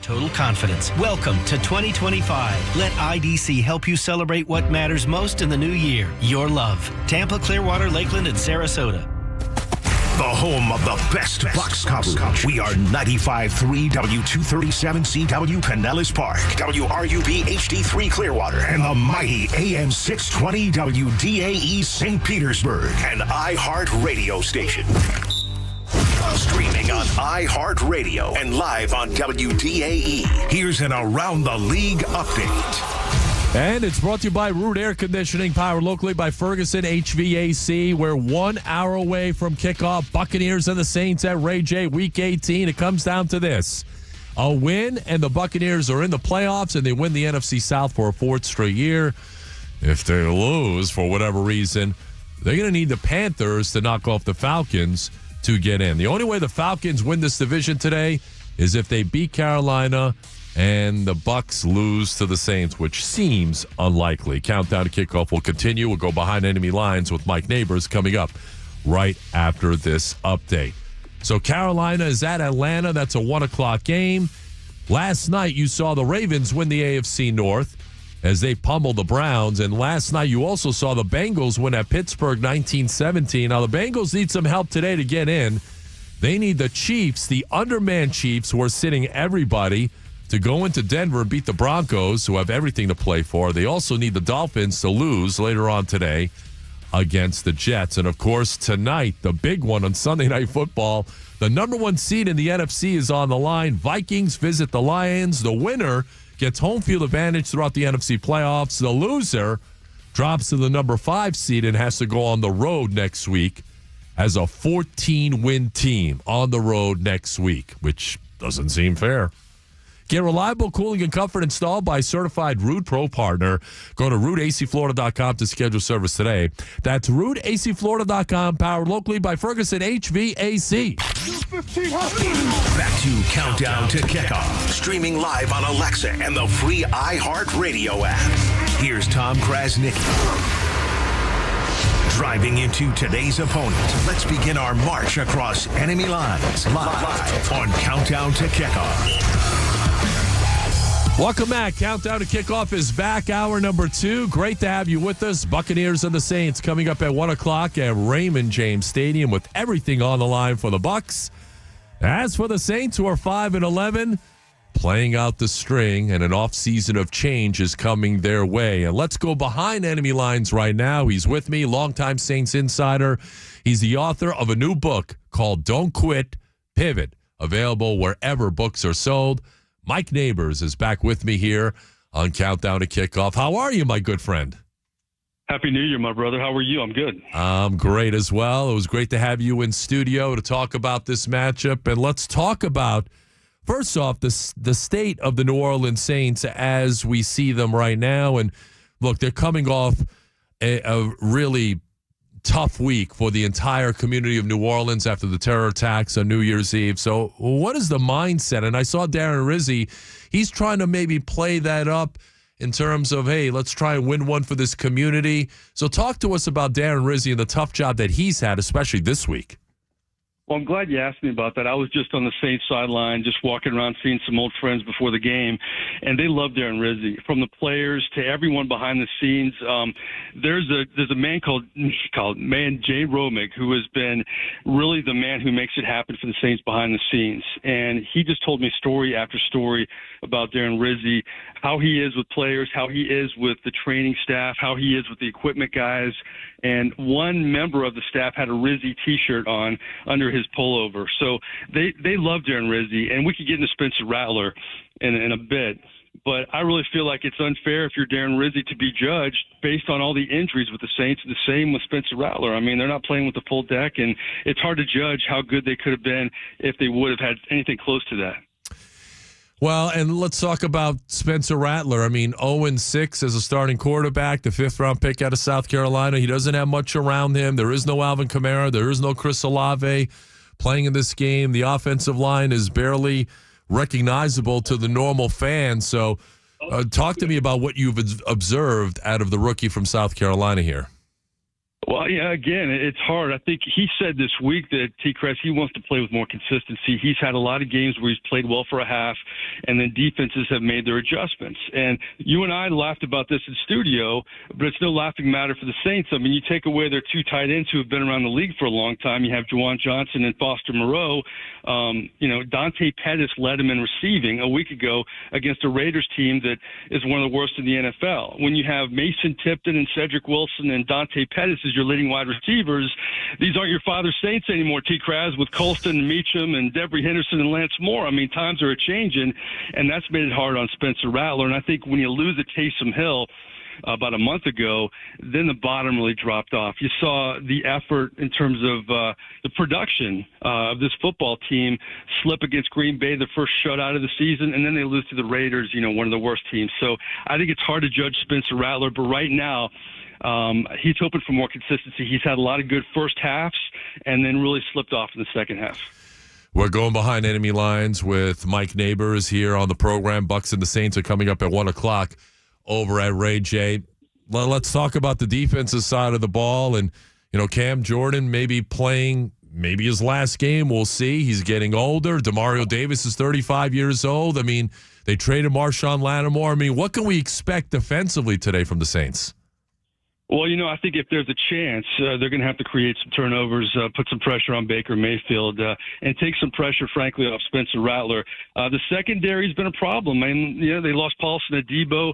Total confidence. Welcome to 2025. Let IDC help you celebrate what matters most in the new year. Your love. Tampa, Clearwater, Lakeland, and Sarasota. The home of the best Bucs coverage. We are 95.3 W237CW Pinellas Park, WRUB HD3 Clearwater, and the mighty AM 620 WDAE St. Petersburg, an iHeart radio station. Streaming on iHeartRadio and live on WDAE. Here's an Around the League update. And it's brought to you by Root Air Conditioning, powered locally by Ferguson HVAC. We're 1 hour away from kickoff. Buccaneers and the Saints at Ray J, Week 18. It comes down to this. A win, and the Buccaneers are in the playoffs, and they win the NFC South for a fourth straight year. If they lose, for whatever reason, they're going to need the Panthers to knock off the Falcons to get in. The only way the Falcons win this division today is if they beat Carolina and the Bucs lose to the Saints, which seems unlikely. Countdown to kickoff will continue. We'll go behind enemy lines with Mike Neighbors coming up right after this update. So Carolina is at Atlanta. That's a 1 o'clock game. Last night you saw the Ravens win the AFC North as they pummeled the Browns. And last night you also saw the Bengals win at Pittsburgh 19-17. Now the Bengals need some help today to get in. They need the Chiefs, the undermanned Chiefs, who are sitting everybody, to go into Denver and beat the Broncos, who have everything to play for. They also need the Dolphins to lose later on today against the Jets. And, of course, tonight, the big one on Sunday Night Football, the number one seed in the NFC is on the line. Vikings visit the Lions. The winner gets home field advantage throughout the NFC playoffs. The loser drops to the number 5 seed and has to go on the road next week as a 14-win team on the road next week, which doesn't seem fair. Get reliable cooling and comfort installed by certified Root Pro partner. Go to rootacflorida.com to schedule service today. That's rootacflorida.com, powered locally by Ferguson HVAC. Back to Countdown to Kickoff. Streaming live on Alexa and the free iHeartRadio app. Here's Tom Krasnicki. Driving into today's opponent, let's begin our march across enemy lines live on Countdown to Kickoff. Welcome back. Countdown to Kickoff is back, hour number 2. Great to have you with us. Buccaneers and the Saints coming up at 1 o'clock at Raymond James Stadium with everything on the line for the Bucs. As for the Saints, who are 5-11, playing out the string, and an off-season of change is coming their way. And let's go behind enemy lines right now. He's with me, longtime Saints insider. He's the author of a new book called Don't Quit, Pivot, available wherever books are sold. Mike Neighbors is back with me here on Countdown to Kickoff. How are you, my good friend? Happy New Year, my brother. How are you? I'm good. I'm great as well. It was great to have you in studio to talk about this matchup. And let's talk about, first off, the state of the New Orleans Saints as we see them right now. And look, they're coming off a really tough week for the entire community of New Orleans after the terror attacks on New Year's Eve. So what is the mindset? And I saw Darren Rizzi, he's trying to maybe play that up in terms of, hey, let's try and win one for this community. So talk to us about Darren Rizzi and the tough job that he's had, especially this week. Well, I'm glad you asked me about that. I was just on the Saints sideline, just walking around, seeing some old friends before the game, and they love Darren Rizzi. From the players to everyone behind the scenes, there's a man called Jay Romick, who has been really the man who makes it happen for the Saints behind the scenes. And he just told me story after story about Darren Rizzi, how he is with players, how he is with the training staff, how he is with the equipment guys. And one member of the staff had a Rizzi T-shirt on under his pullover. So they love Darren Rizzi, and we could get into Spencer Rattler in a bit. But I really feel like it's unfair if you're Darren Rizzi to be judged based on all the injuries with the Saints. The same with Spencer Rattler. I mean, they're not playing with the full deck, and it's hard to judge how good they could have been if they would have had anything close to that. Well, and let's talk about Spencer Rattler. I mean, 0-6 as a starting quarterback, the 5th-round pick out of South Carolina. He doesn't have much around him. There is no Alvin Kamara. There is no Chris Olave playing in this game. The offensive line is barely recognizable to the normal fan. So talk to me about what you've observed out of the rookie from South Carolina here. Well, yeah, again, it's hard. I think he said this week that TKras, he wants to play with more consistency. He's had a lot of games where he's played well for a half, and then defenses have made their adjustments. And you and I laughed about this in studio, but it's no laughing matter for the Saints. I mean, you take away their two tight ends who have been around the league for a long time. You have Juwan Johnson and Foster Moreau. Dante Pettis led him in receiving a week ago against a Raiders team that is one of the worst in the NFL. When you have Mason Tipton and Cedric Wilson and Dante Pettis as your leading wide receivers, these aren't your father's Saints anymore, TKras, with Colston, Meacham, and Devery Henderson and Lance Moore. I mean, times are a-changing, and that's made it hard on Spencer Rattler. And I think when you lose a Taysom Hill about a month ago, then the bottom really dropped off. You saw the effort in terms of the production of this football team slip against Green Bay, the first shutout of the season, and then they lose to the Raiders, one of the worst teams. So I think it's hard to judge Spencer Rattler, but right now, he's hoping for more consistency. He's had a lot of good first halves and then really slipped off in the second half. We're going behind enemy lines with Mike Neighbors here on the program. Bucs and the Saints are coming up at 1 o'clock over at Ray J. Let's talk about the defensive side of the ball. And, Cam Jordan maybe playing maybe his last game. We'll see. He's getting older. Demario Davis is 35 years old. I mean, they traded Marshawn Lattimore. I mean, what can we expect defensively today from the Saints? Well, I think if there's a chance, they're going to have to create some turnovers, put some pressure on Baker Mayfield, and take some pressure, frankly, off Spencer Rattler. The secondary's been a problem. I mean, they lost Paulson Adebo,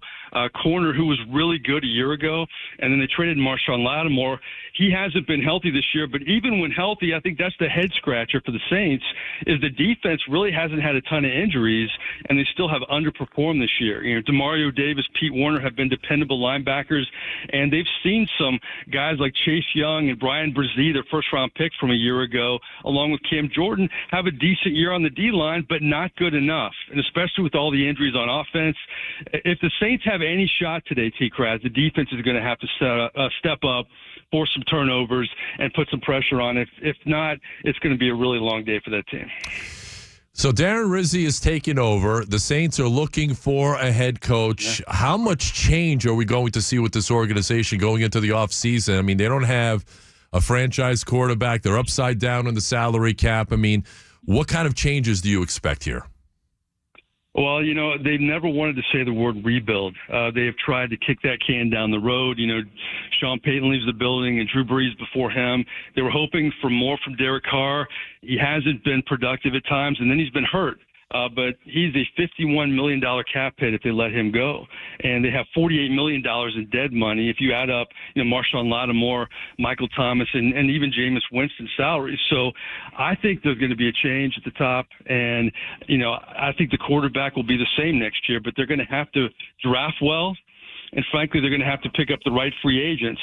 corner who was really good a year ago, and then they traded Marshawn Lattimore. He hasn't been healthy this year, but even when healthy, I think that's the head scratcher for the Saints, is the defense really hasn't had a ton of injuries, and they still have underperformed this year. Demario Davis, Pete Warner have been dependable linebackers, and they've seen some guys like Chase Young and Brian Brzee, their first-round pick from a year ago, along with Cam Jordan, have a decent year on the D-line, but not good enough, and especially with all the injuries on offense. If the Saints have any shot today, TKras, the defense is going to have to step up, force some turnovers, and put some pressure on it. If not, it's going to be a really long day for that team. So Darren Rizzi is taking over. The Saints are looking for a head coach. Yeah. How much change are we going to see with this organization going into the offseason? I mean, they don't have a franchise quarterback. They're upside down on the salary cap. I mean, what kind of changes do you expect here? Well, they've never wanted to say the word rebuild. They have tried to kick that can down the road. Sean Payton leaves the building and Drew Brees before him. They were hoping for more from Derek Carr. He hasn't been productive at times, and then he's been hurt. But he's a $51 million cap hit if they let him go. And they have $48 million in dead money if you add up, Marshawn Lattimore, Michael Thomas, and even Jameis Winston's salaries. So I think there's going to be a change at the top. And, I think the quarterback will be the same next year, but they're going to have to draft well. And frankly, they're going to have to pick up the right free agents.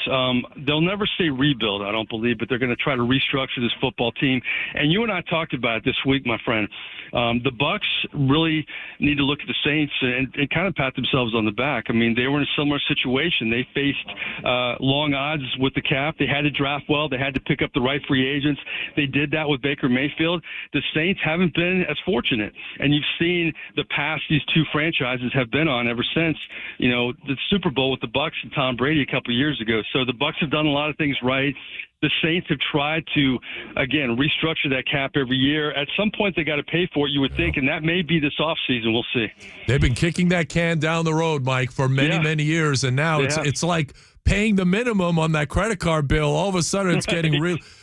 They'll never say rebuild, I don't believe, but they're going to try to restructure this football team. And you and I talked about it this week, my friend. The Bucs really need to look at the Saints and kind of pat themselves on the back. I mean, they were in a similar situation. They faced long odds with the cap. They had to draft well. They had to pick up the right free agents. They did that with Baker Mayfield. The Saints haven't been as fortunate. And you've seen the path these two franchises have been on ever since, the Super Bowl with the Bucs and Tom Brady a couple of years ago. So the Bucs have done a lot of things right. The Saints have tried to, again, restructure that cap every year. At some point, they got to pay for it, you would think, and that may be this offseason. We'll see. They've been kicking that can down the road, Mike, for many years, and now it's like paying the minimum on that credit card bill. All of a sudden, it's getting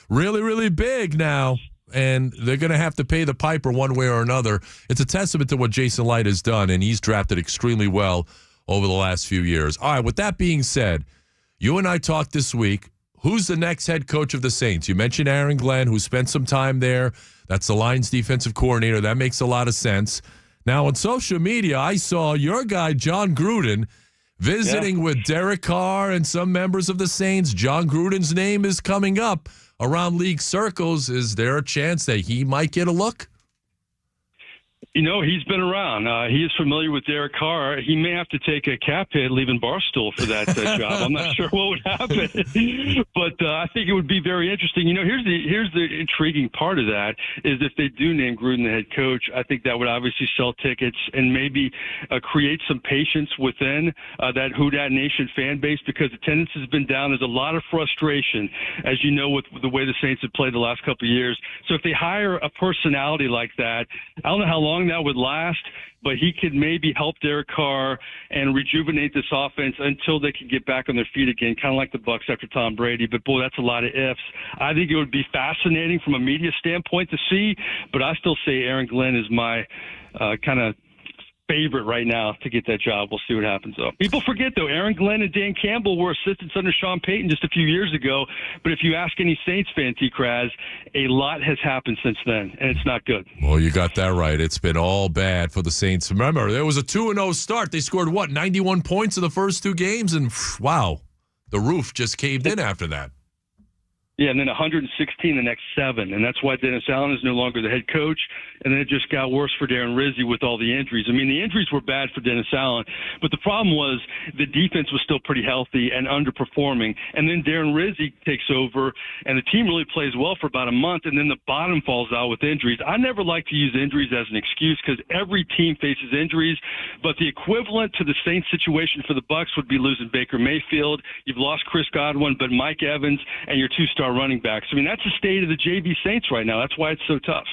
really big now, and they're going to have to pay the piper one way or another. It's a testament to what Jason Light has done, and he's drafted extremely well over the last few years. All right, with that being said, you and I talked this week. Who's the next head coach of the Saints? You mentioned Aaron Glenn, who spent some time there. That's the Lions defensive coordinator. That makes a lot of sense. Now, on social media, I saw your guy, John Gruden, visiting with Derek Carr and some members of the Saints. John Gruden's name is coming up around league circles. Is there a chance that he might get a look? He's been around. He is familiar with Derek Carr. He may have to take a cap hit leaving Barstool for that job. I'm not sure what would happen, but I think it would be very interesting. Here's the intriguing part of that is if they do name Gruden the head coach, I think that would obviously sell tickets and maybe create some patience within that Who Dat Nation fan base, because attendance has been down. There's a lot of frustration, as you know, with the way the Saints have played the last couple of years. So if they hire a personality like that, I don't know how long that would last, but he could maybe help Derek Carr and rejuvenate this offense until they can get back on their feet again, kind of like the Bucs after Tom Brady. But, boy, that's a lot of ifs. I think it would be fascinating from a media standpoint to see, but I still say Aaron Glenn is my kind of favorite right now to get that job. We'll see what happens, though. People forget, though, Aaron Glenn and Dan Campbell were assistants under Sean Payton just a few years ago. But if you ask any Saints fan, TKras, a lot has happened since then, and it's not good. Well, you got that right. It's been all bad for the Saints. Remember, there was a 2-0 start. They scored, 91 points in the first two games? And, wow, the roof just caved in after that. Yeah, and then 116 the next 7, and that's why Dennis Allen is no longer the head coach. And then it just got worse for Darren Rizzi with all the injuries. I mean, the injuries were bad for Dennis Allen, but the problem was the defense was still pretty healthy and underperforming. And then Darren Rizzi takes over, and the team really plays well for about a month, and then the bottom falls out with injuries. I never like to use injuries as an excuse because every team faces injuries, but the equivalent to the Saints situation for the Bucs would be losing Baker Mayfield. You've lost Chris Godwin, but Mike Evans and your two-star running backs. I mean, that's the state of the JV Saints right now. That's why it's so tough.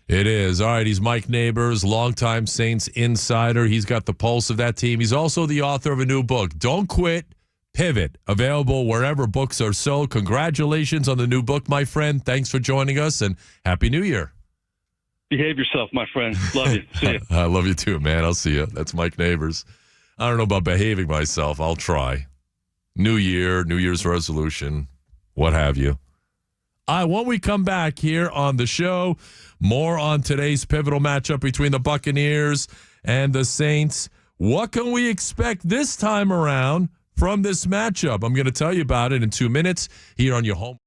It is. All right, he's Mike Neighbors, longtime Saints insider. He's got the pulse of that team. He's also the author of a new book, Don't Quit, Pivot, available wherever books are sold. Congratulations on the new book, my friend. Thanks for joining us, and Happy New Year. Behave yourself, my friend. Love you. See you. I love you too, man. I'll see you. That's Mike Neighbors. I don't know about behaving myself. I'll try. New year, New Year's resolution, what have you. When we come back here on the show, more on today's pivotal matchup between the Buccaneers and the Saints. What can we expect this time around from this matchup? I'm going to tell you about it in 2 minutes here on your home.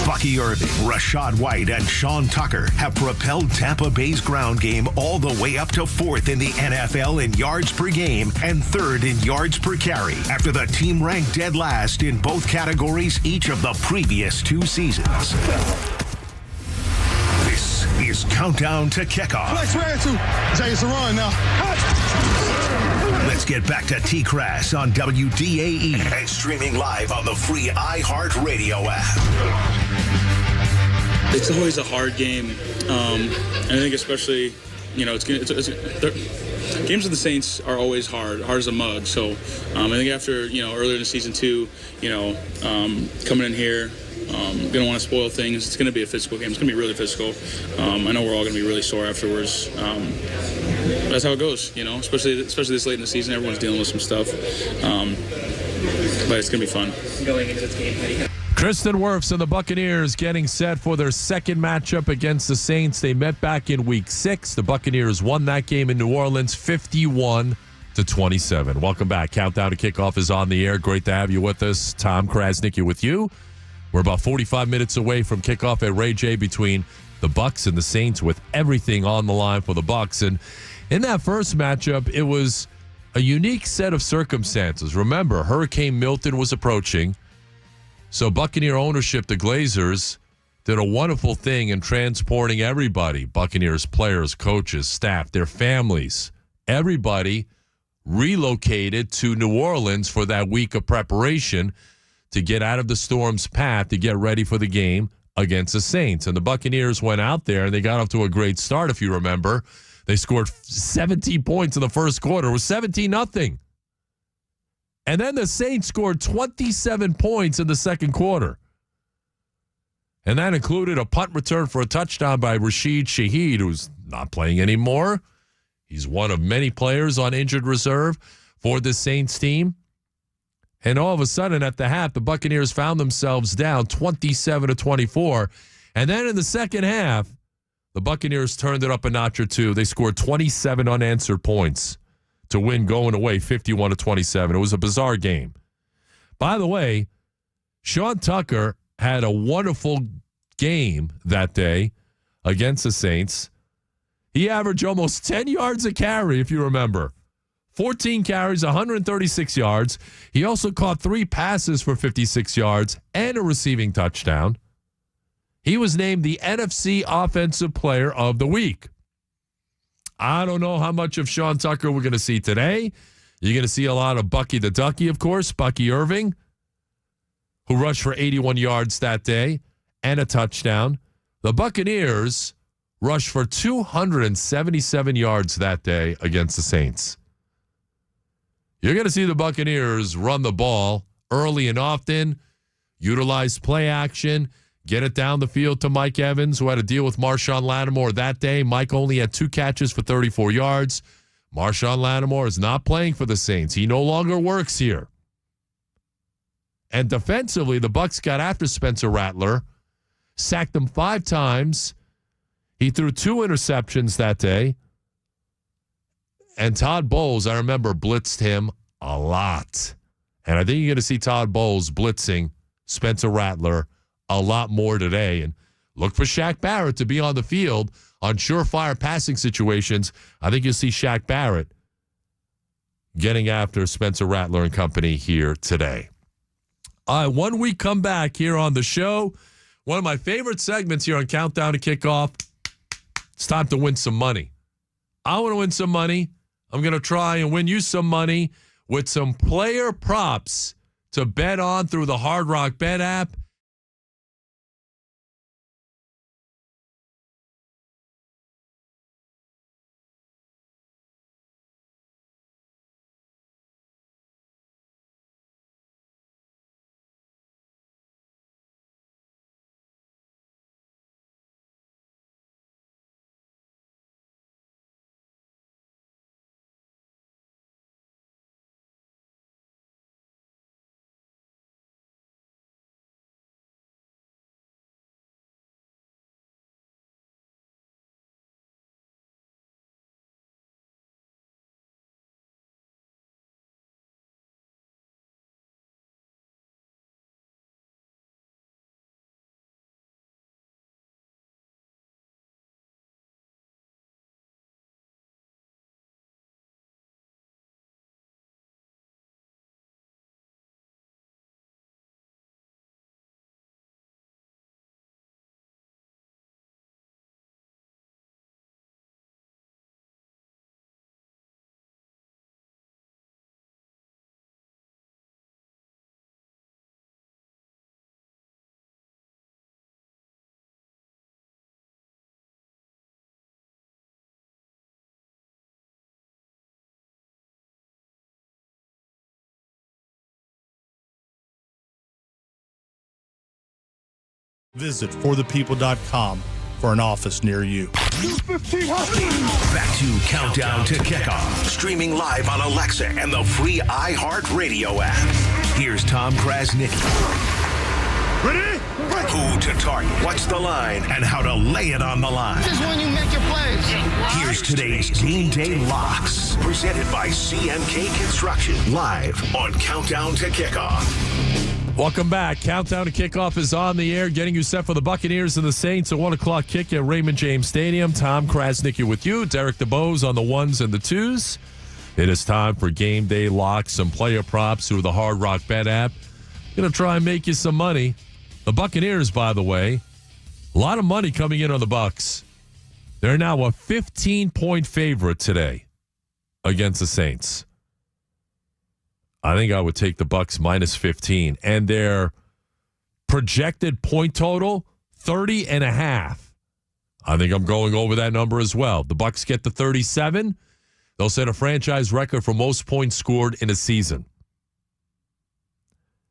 Bucky Irving, Rashad White, and Sean Tucker have propelled Tampa Bay's ground game all the way up to 4th in the NFL in yards per game and 3rd in yards per carry after the team ranked dead last in both categories each of the previous 2 seasons. This is Countdown to Kickoff. It's a run now. Let's get back to TKras on WDAE and streaming live on the free iHeartRadio app. It's always a hard game. I think especially, games with the Saints are always hard as a mug. So I think after, earlier in the season 2, coming in here, going to want to spoil things. It's going to be a physical game. It's going to be really physical. I know we're all going to be really sore afterwards. That's how it goes, especially this late in the season. Everyone's dealing with some stuff. But it's going to be fun. Going into this game, Kristen Wirfs and the Buccaneers getting set for their second matchup against the Saints. They met back in Week 6. The Buccaneers won that game in New Orleans 51-27. Welcome back. Countdown to Kickoff is on the air. Great to have you with us. Tom Krasnick with you. We're about 45 minutes away from kickoff at Ray J between the Bucs and the Saints, with everything on the line for the Bucs. And in that first matchup, it was a unique set of circumstances. Remember, Hurricane Milton was approaching, so Buccaneer ownership, the Glazers, did a wonderful thing in transporting everybody, Buccaneers players, coaches, staff, their families, everybody relocated to New Orleans for that week of preparation to get out of the storm's path to get ready for the game against the Saints. And the Buccaneers went out there and they got off to a great start, if you remember. They scored 17 points in the first quarter. It was 17-0. And then the Saints scored 27 points in the second quarter. And that included a punt return for a touchdown by Rashid Shaheed, who's not playing anymore. He's one of many players on injured reserve for the Saints team. And all of a sudden, at the half, the Buccaneers found themselves down 27-24. And then in the second half, the Buccaneers turned it up a notch or two. They scored 27 unanswered points to win going away 51-27. It was a bizarre game. By the way, Sean Tucker had a wonderful game that day against the Saints. He averaged almost 10 yards a carry, if you remember. 14 carries, 136 yards. He also caught 3 passes for 56 yards and a receiving touchdown. He was named the NFC Offensive Player of the Week. I don't know how much of Sean Tucker we're going to see today. You're going to see a lot of Bucky the Ducky, of course, Bucky Irving, who rushed for 81 yards that day and a touchdown. The Buccaneers rushed for 277 yards that day against the Saints. You're going to see the Buccaneers run the ball early and often, utilize play action, get it down the field to Mike Evans, who had to deal with Marshawn Lattimore that day. Mike only had 2 catches for 34 yards. Marshawn Lattimore is not playing for the Saints. He no longer works here. And defensively, the Bucs got after Spencer Rattler, sacked him 5 times. He threw 2 interceptions that day. And Todd Bowles, I remember, blitzed him a lot. And I think you're going to see Todd Bowles blitzing Spencer Rattler a lot more today. And look for Shaq Barrett to be on the field on surefire passing situations. I think you'll see Shaq Barrett getting after Spencer Rattler and company here today. All right, one week come back here on the show. One of my favorite segments here on Countdown to Kickoff. It's time to win some money. I want to win some money. I'm going to try and win you some money with some player props to bet on through the Hard Rock Bet app. Visit forthepeople.com for an office near you. Back to Countdown to Kickoff. Streaming live on Alexa and the free iHeartRadio app. Here's Tom Krasnick. Ready? Who to target, what's the line, and how to lay it on the line. This is when you make your plays. Here's today's Game Day Locks. Presented by CMK Construction. Live on Countdown to Kickoff. Welcome back. Countdown to Kickoff is on the air, getting you set for the Buccaneers and the Saints. A 1 o'clock kick at Raymond James Stadium. Tom Krasnick with you. Derek DeBose on the ones and the twos. It is time for game day locks, some player props through the Hard Rock Bet app. Going to try and make you some money. The Buccaneers, by the way, a lot of money coming in on the Bucs. They're now a 15-point favorite today against the Saints. I think I would take the Bucs minus 15. And their projected point total, 30.5. I think I'm going over that number as well. The Bucs get to 37. They'll set a franchise record for most points scored in a season.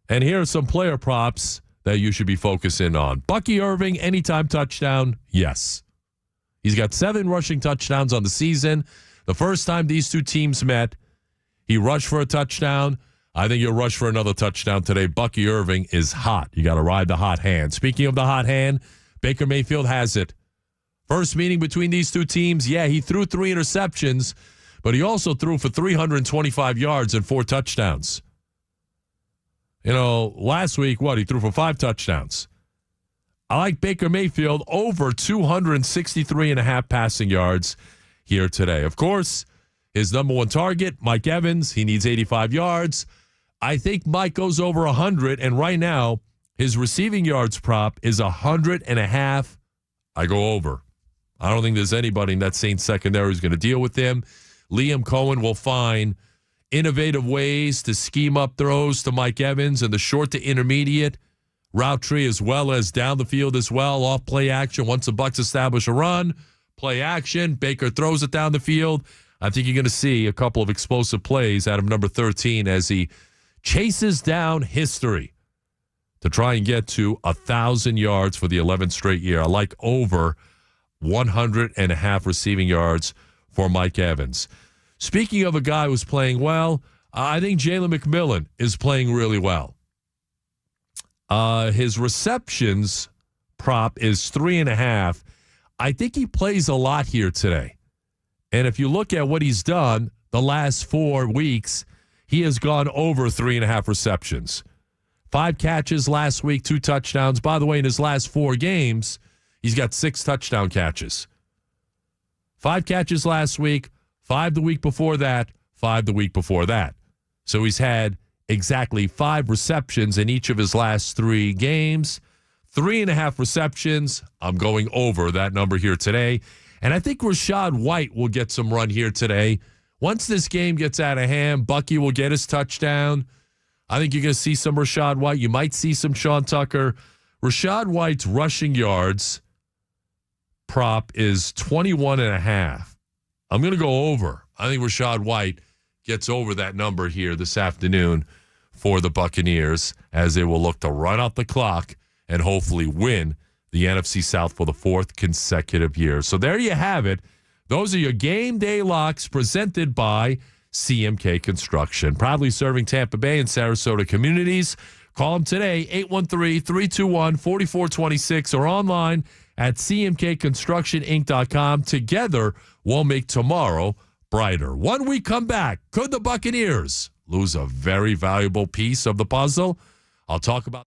And here are some player props that you should be focusing on. Bucky Irving, anytime touchdown, yes. He's got 7 rushing touchdowns on the season. The first time these two teams met, he rushed for a touchdown. I think he'll rush for another touchdown today. Bucky Irving is hot. You got to ride the hot hand. Speaking of the hot hand, Baker Mayfield has it. First meeting between these two teams, yeah, he threw 3 interceptions, but he also threw for 325 yards and 4 touchdowns. You know, last week, he threw for 5 touchdowns. I like Baker Mayfield over 263.5 passing yards here today. Of course, his number one target, Mike Evans, he needs 85 yards. I think Mike goes over 100, and right now, his receiving yards prop is 100.5. I go over. I don't think there's anybody in that Saints secondary who's going to deal with him. Liam Cohen will find innovative ways to scheme up throws to Mike Evans in the short to intermediate route tree, as well as down the field as well, off play action. Once the Bucs establish a run, play action, Baker throws it down the field. I think you're going to see a couple of explosive plays out of number 13 as he chases down history to try and get to 1,000 yards for the 11th straight year. I like over 100.5 receiving yards for Mike Evans. Speaking of a guy who's playing well, I think Jalen McMillan is playing really well. His receptions prop is 3.5. I think he plays a lot here today. And if you look at what he's done the last 4 weeks, he has gone over 3.5 receptions. 5 catches last week, 2 touchdowns. By the way, in his last 4 games, he's got 6 touchdown catches. 5 catches last week, 5 the week before that, 5 the week before that. So he's had exactly 5 receptions in each of his last 3 games. 3.5 receptions. I'm going over that number here today. And I think Rachaad White will get some run here today. Once this game gets out of hand, Bucky will get his touchdown. I think you're going to see some Rachaad White. You might see some Sean Tucker. Rachaad White's rushing yards prop is 21.5. I'm going to go over. I think Rachaad White gets over that number here this afternoon for the Buccaneers as they will look to run out the clock and hopefully win the NFC South for the 4th consecutive year. So there you have it. Those are your game day locks presented by CMK Construction. Proudly serving Tampa Bay and Sarasota communities. Call them today, 813-321-4426 or online at cmkconstructioninc.com. Together, we'll make tomorrow brighter. When we come back, could the Buccaneers lose a very valuable piece of the puzzle? I'll talk about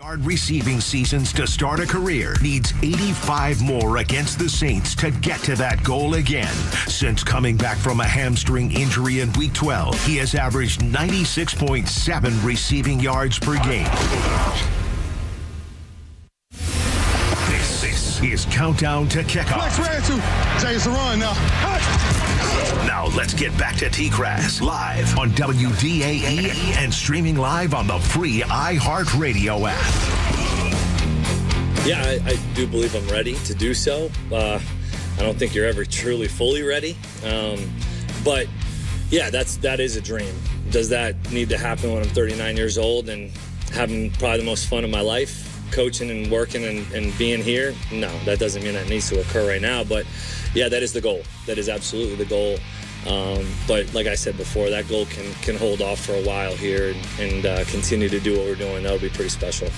Yard receiving seasons to start a career needs 85 more against the Saints to get to that goal again. Since coming back from a hamstring injury in Week 12, he has averaged 96.7 receiving yards per game. This is Countdown to Kickoff. Chase the run now. Now let's get back to TKras live on WDAE and streaming live on the free iHeartRadio app. Yeah, I do believe I'm ready to do so. I don't think you're ever truly fully ready. But yeah, that is a dream. Does that need to happen when I'm 39 years old and having probably the most fun of my life, coaching and working and being here? No, that doesn't mean that needs to occur right now. But yeah, that is the goal. That is absolutely the goal. But like I said before, that goal can hold off for a while here and continue to do what we're doing. That'll be pretty special.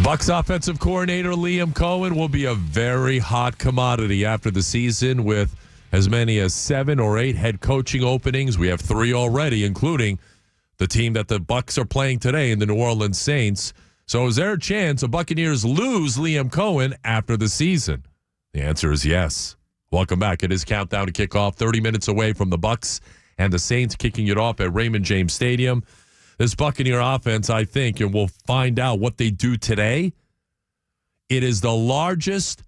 Bucs offensive coordinator Liam Cohen will be a very hot commodity after the season with as many as 7 or 8 head coaching openings. We have 3 already, including the team that the Bucs are playing today in the New Orleans Saints. So is there a chance the Buccaneers lose Liam Cohen after the season? The answer is yes. Welcome back. It is Countdown to Kickoff, 30 minutes away from the Bucs and the Saints kicking it off at Raymond James Stadium. This Buccaneer offense, I think, and we'll find out what they do today, it is the largest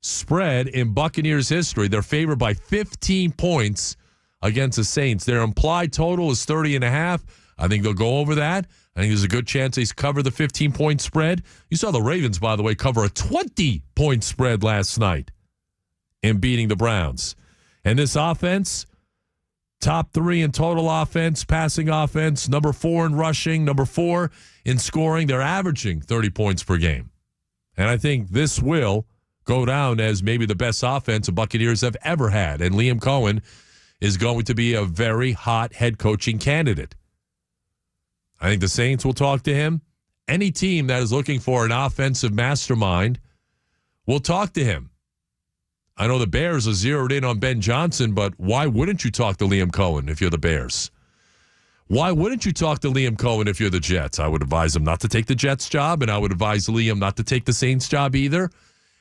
spread in Buccaneers history. They're favored by 15 points against the Saints. Their implied total is 30.5. I think they'll go over that. I think there's a good chance they cover the 15-point spread. You saw the Ravens, by the way, cover a 20-point spread last night in beating the Browns. And this offense, top 3 in total offense, passing offense, number 4 in rushing, number 4 in scoring. They're averaging 30 points per game. And I think this will go down as maybe the best offense the Buccaneers have ever had. And Liam Cohen is going to be a very hot head coaching candidate. I think the Saints will talk to him. Any team that is looking for an offensive mastermind will talk to him. I know the Bears are zeroed in on Ben Johnson, but why wouldn't you talk to Liam Cohen if you're the Bears? Why wouldn't you talk to Liam Cohen if you're the Jets? I would advise him not to take the Jets job, and I would advise Liam not to take the Saints job either.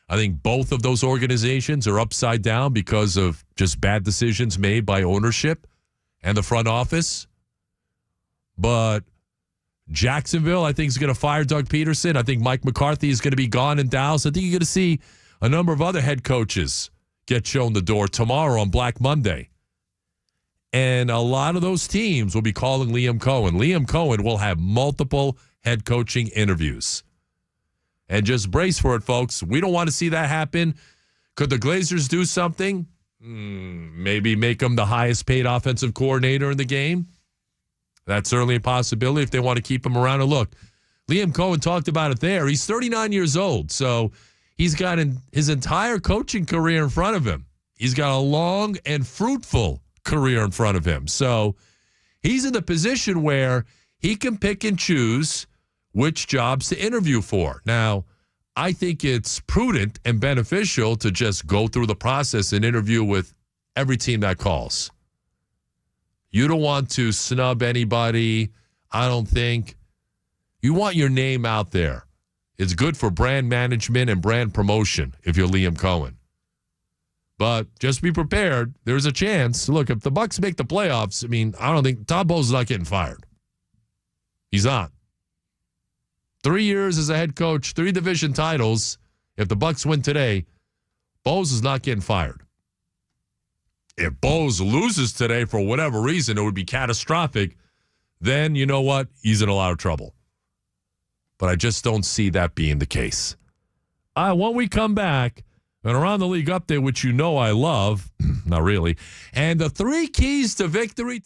I think both of those organizations are upside down because of just bad decisions made by ownership and the front office. But Jacksonville, I think, is going to fire Doug Peterson. I think Mike McCarthy is going to be gone in Dallas. I think you're going to see a number of other head coaches get shown the door tomorrow on Black Monday. And a lot of those teams will be calling Liam Cohen. Liam Cohen will have multiple head coaching interviews. And just brace for it, folks. We don't want to see that happen. Could the Glazers do something? Maybe make him the highest paid offensive coordinator in the game. That's certainly a possibility if they want to keep him around. And look, Liam Cohen talked about it there. He's 39 years old, so he's got his entire coaching career in front of him. He's got a long and fruitful career in front of him. So he's in the position where he can pick and choose which jobs to interview for. Now, I think it's prudent and beneficial to just go through the process and interview with every team that calls. You don't want to snub anybody, I don't think. You want your name out there. It's good for brand management and brand promotion if you're Liam Cohen. But just be prepared. There's a chance. Look, if the Bucs make the playoffs, I mean, I don't think Todd Bowles is not getting fired. He's not. 3 years as a head coach, 3 division titles. If the Bucs win today, Bowles is not getting fired. If Bowles loses today for whatever reason, it would be catastrophic. Then, you know what? He's in a lot of trouble. But I just don't see that being the case. When we come back, an Around the League update, which you know I love, not really, and the 3 keys to victory.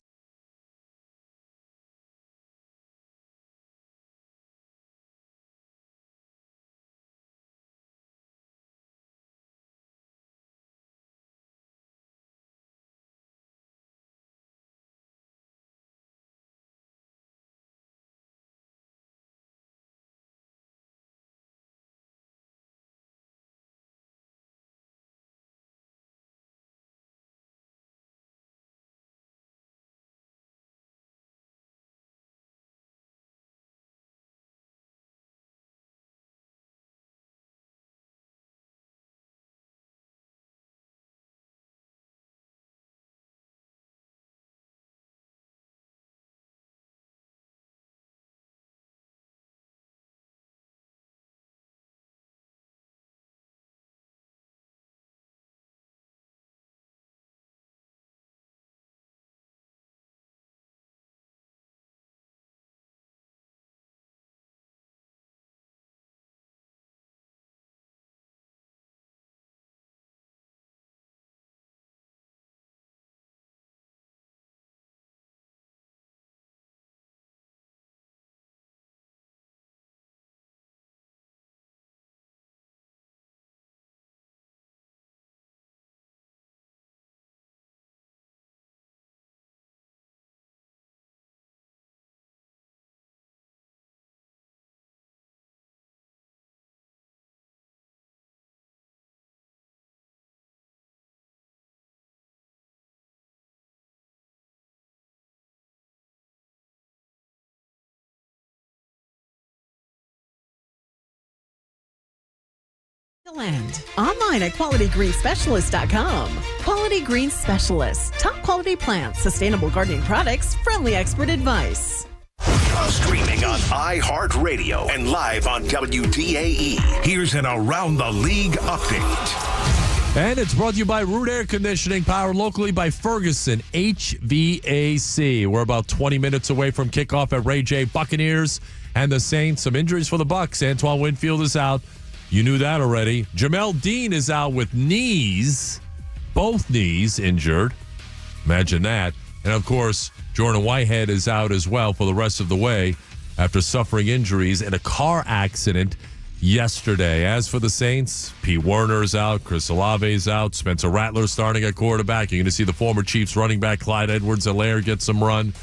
Land. Online at QualityGreenSpecialist.com. Quality Green Specialist. Top quality plants, sustainable gardening products, friendly expert advice. Streaming on iHeartRadio and live on WDAE. Here's an Around the League update. And it's brought to you by Root Air Conditioning, powered locally by Ferguson HVAC. We're about 20 minutes away from kickoff at Ray J. Buccaneers and the Saints. Some injuries for the Bucs. Antoine Winfield is out. You knew that already. Jamel Dean is out with knees, both knees injured. Imagine that. And, of course, Jordan Whitehead is out as well for the rest of the way after suffering injuries in a car accident yesterday. As for the Saints, Pete Werner's out, Chris Olave's out, Spencer Rattler starting at quarterback. You're going to see the former Chiefs running back Clyde Edwards-Helaire get some run.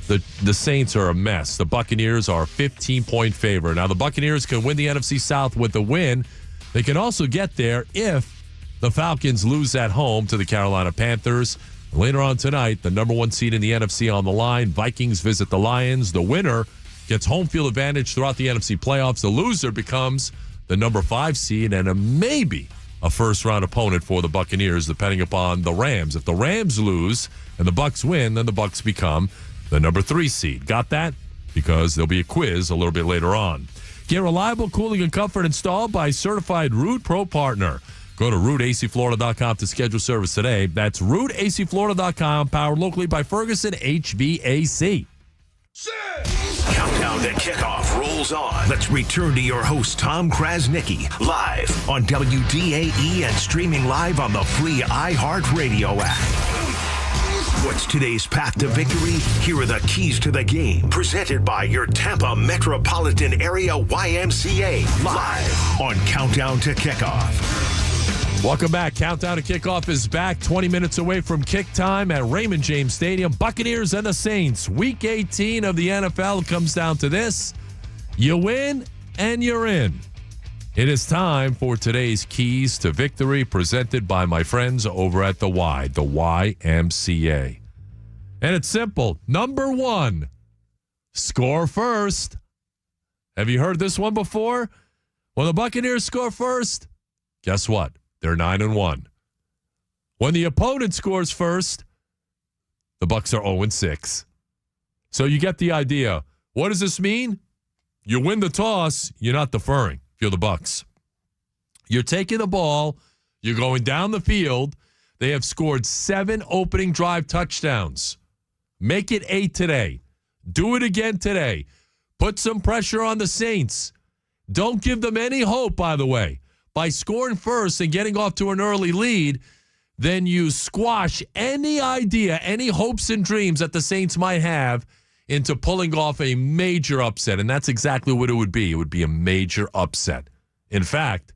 The Saints are a mess. The Buccaneers are a 15-point favorite. Now, the Buccaneers can win the NFC South with a win. They can also get there if the Falcons lose at home to the Carolina Panthers. Later on tonight, the number one seed in the NFC on the line. Vikings visit the Lions. The winner gets home field advantage throughout the NFC playoffs. The loser becomes the number 5 seed and maybe a first-round opponent for the Buccaneers, depending upon the Rams. If the Rams lose and the Bucs win, then the Bucs become the number 3 seed. Got that? Because there'll be a quiz a little bit later on. Get reliable cooling and comfort installed by certified Root Pro partner. Go to rootacflorida.com to schedule service today. That's rootacflorida.com, powered locally by Ferguson HVAC. Countdown to kickoff rolls on. Let's return to your host, Tom Krasnicki, live on WDAE and streaming live on the free iHeartRadio app. What's today's path to victory? Here are the keys to the game. Presented by your Tampa Metropolitan Area YMCA. Live on Countdown to Kickoff. Welcome back. Countdown to Kickoff is back. 20 minutes away from kick time at Raymond James Stadium. Buccaneers and the Saints. Week 18 of the NFL comes down to this. You win and you're in. It is time for today's keys to victory, presented by my friends over at the YMCA. And it's simple. Number 1, score first. Have you heard this one before? When the Buccaneers score first, guess what? They're 9-1. When the opponent scores first, the Bucs are 0-6. So you get the idea. What does this mean? You win the toss, you're not deferring. If you're the Bucs, you're taking the ball, you're going down the field. They have scored 7 opening drive touchdowns. Make it 8 today. Do it again today. Put some pressure on the Saints. Don't give them any hope, by the way. By scoring first and getting off to an early lead, then you squash any idea, any hopes and dreams that the Saints might have into pulling off a major upset. And that's exactly what it would be. It would be a major upset. In fact,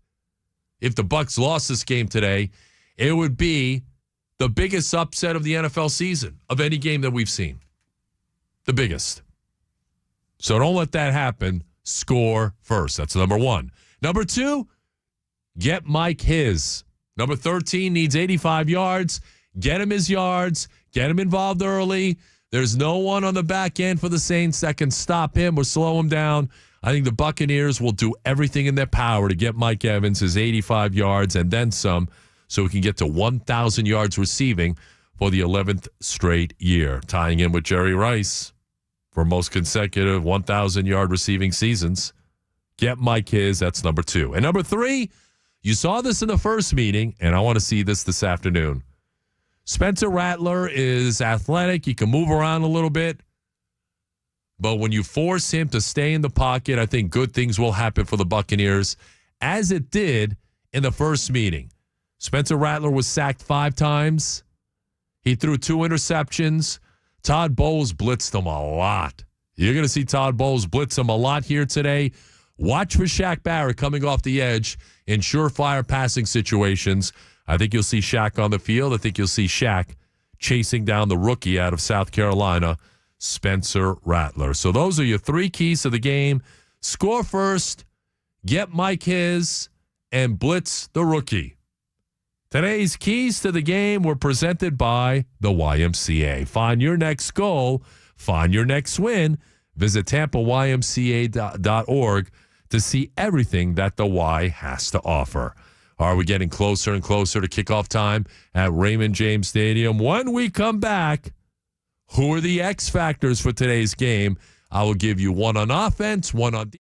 if the Bucs lost this game today, it would be the biggest upset of the NFL season, of any game that we've seen. The biggest. So don't let that happen. Score first. That's number 1. Number 2, get Mike his. Number 13 needs 85 yards. Get him his yards. Get him involved early. There's no one on the back end for the Saints that can stop him or slow him down. I think the Buccaneers will do everything in their power to get Mike Evans his 85 yards and then some, so he can get to 1,000 yards receiving for the 11th straight year, tying in with Jerry Rice for most consecutive 1,000-yard receiving seasons. Get Mike his. That's number 2. And number 3, you saw this in the first meeting, and I want to see this afternoon. Spencer Rattler is athletic. He can move around a little bit. But when you force him to stay in the pocket, I think good things will happen for the Buccaneers, as it did in the first meeting. Spencer Rattler was sacked 5 times. He threw 2 interceptions. Todd Bowles blitzed him a lot. You're going to see Todd Bowles blitz him a lot here today. Watch for Shaq Barrett coming off the edge in surefire passing situations. I think you'll see Shaq on the field. I think you'll see Shaq chasing down the rookie out of South Carolina, Spencer Rattler. So those are your 3 keys to the game. Score first, get Mike his, and blitz the rookie. Today's keys to the game were presented by the YMCA. Find your next goal. Find your next win. Visit TampaYMCA.org to see everything that the Y has to offer. Are we getting closer and closer to kickoff time at Raymond James Stadium? When we come back, who are the X factors for today's game? I will give you one on offense, one on defense.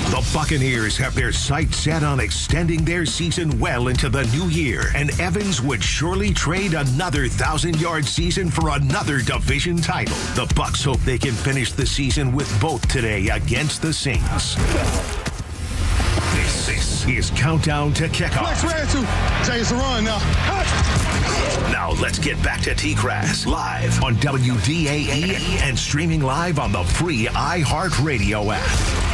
The Buccaneers have their sights set on extending their season well into the new year, and Evans would surely trade another 1,000-yard season for another division title. The Bucs hope they can finish the season with both today against the Saints. This is Countdown to Kickoff. Chase the run now. Now let's get back to TKras live on WDAE and streaming live on the free iHeartRadio app.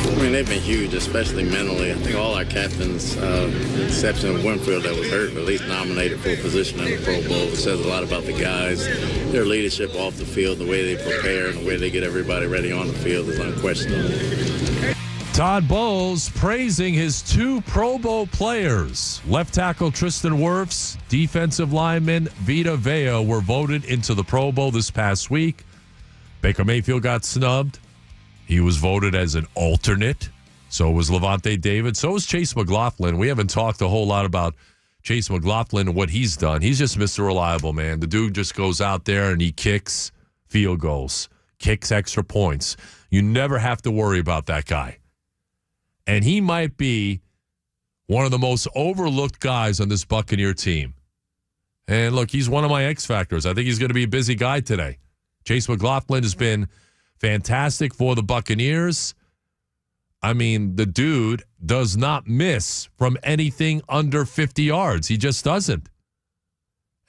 I mean, they've been huge, especially mentally. I think all our captains, with the exception of Winfield that was hurt, at least nominated for a position in the Pro Bowl. It says a lot about the guys. Their leadership off the field, the way they prepare, and the way they get everybody ready on the field is unquestionable. Todd Bowles praising his two Pro Bowl players. Left tackle Tristan Wirfs, defensive lineman Vita Vea were voted into the Pro Bowl this past week. Baker Mayfield got snubbed. He was voted as an alternate. So was Levante David. So was Chase McLaughlin. We haven't talked a whole lot about Chase McLaughlin and what he's done. He's just Mr. Reliable, man. The dude just goes out there and he kicks field goals, kicks extra points. You never have to worry about that guy. And he might be one of the most overlooked guys on this Buccaneer team. And look, he's one of my X factors. I think he's going to be a busy guy today. Chase McLaughlin has been fantastic for the Buccaneers. I mean, the dude does not miss from anything under 50 yards. He just doesn't.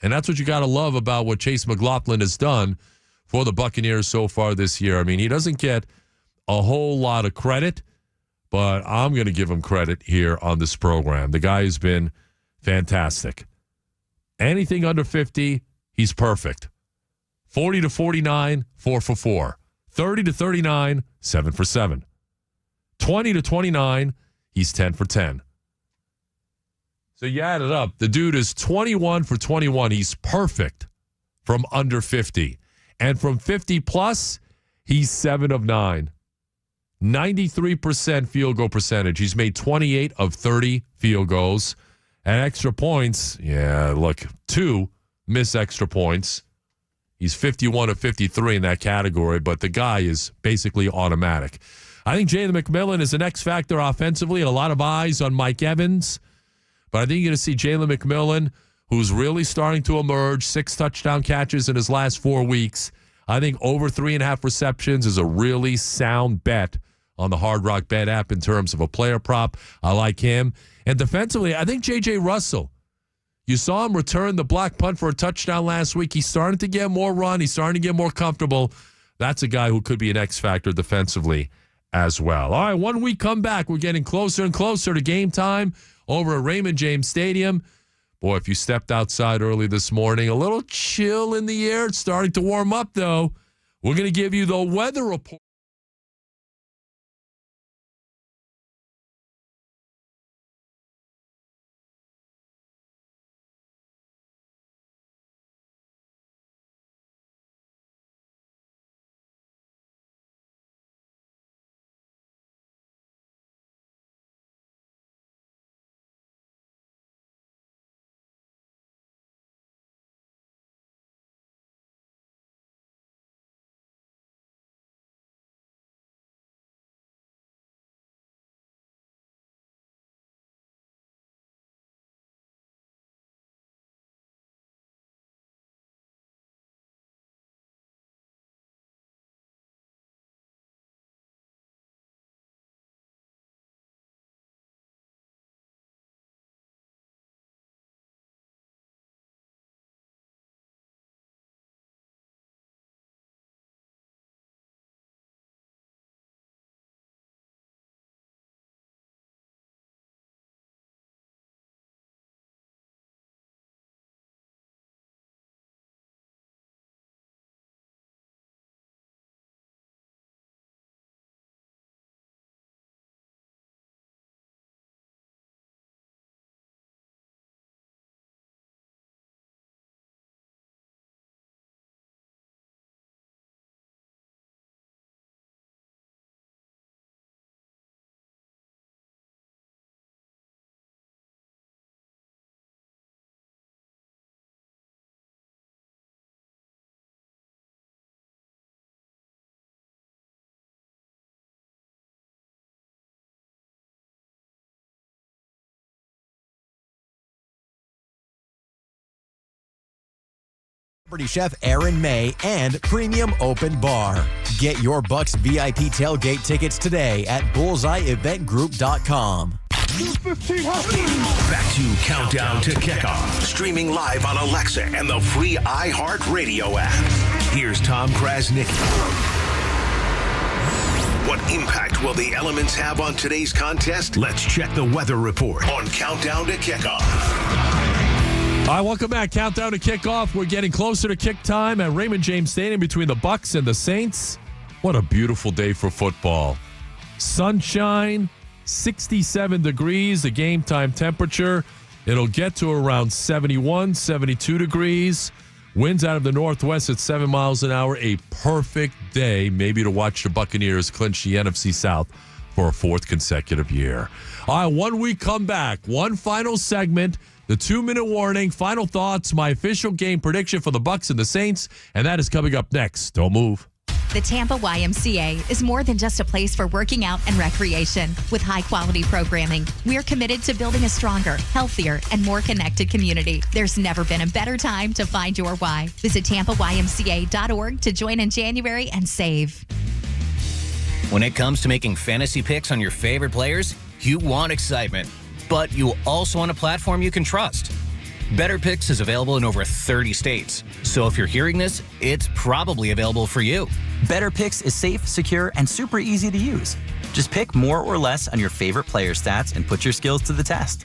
And that's what you got to love about what Chase McLaughlin has done for the Buccaneers so far this year. I mean, he doesn't get a whole lot of credit, but I'm going to give him credit here on this program. The guy has been fantastic. Anything under 50, he's perfect. 40 to 49, 4 for 4. 30 to 39, 7 for 7. 20 to 29, he's 10 for 10. So you add it up. The dude is 21 for 21. He's perfect from under 50. And from 50 plus, he's 7 of 9. 93% field goal percentage. He's made 28 of 30 field goals. And extra points, yeah, look, 2 miss extra points. He's 51 of 53 in that category, but the guy is basically automatic. I think Jalen McMillan is an X factor offensively. A lot of eyes on Mike Evans. But I think you're going to see Jalen McMillan who's really starting to emerge. 6 touchdown catches in his last 4 weeks. I think over 3.5 receptions is a really sound bet on the Hard Rock Bet app in terms of a player prop. I like him. And defensively, I think J.J. Russell. You saw him return the block punt for a touchdown last week. He's starting to get more run. He's starting to get more comfortable. That's a guy who could be an X factor defensively as well. All right, 1 week comeback. We're getting closer and closer to game time over at Raymond James Stadium. Boy, if you stepped outside early this morning, a little chill in the air. It's starting to warm up, though. We're going to give you the weather report. Celebrity Chef Aaron May and Premium Open Bar. Get your Bucs VIP tailgate tickets today at bullseyeeventgroup.com. Back to Countdown to Kickoff, streaming live on Alexa and the free iHeartRadio app. Here's Tom Krasnick. What impact will the elements have on today's contest? Let's check the weather report on Countdown to Kickoff. All right, welcome back. Countdown to Kickoff. We're getting closer to kick time at Raymond James Stadium between the Bucs and the Saints. What a beautiful day for football. Sunshine, 67 degrees, the game time temperature. It'll get to around 71, 72 degrees. Winds out of the northwest at 7 miles an hour. A perfect day maybe to watch the Buccaneers clinch the NFC South for a 4th consecutive year. All right, 1 week comeback. One final segment. The 2-minute warning, final thoughts, my official game prediction for the Bucs and the Saints, and that is coming up next. Don't move. The Tampa YMCA is more than just a place for working out and recreation. With high-quality programming, we are committed to building a stronger, healthier, and more connected community. There's never been a better time to find your why. Visit TampaYMCA.org to join in January and save. When it comes to making fantasy picks on your favorite players, you want excitement. But you also want a platform you can trust. Better Picks is available in over 30 states. So if you're hearing this, it's probably available for you. Better Picks is safe, secure, and super easy to use. Just pick more or less on your favorite player stats and put your skills to the test.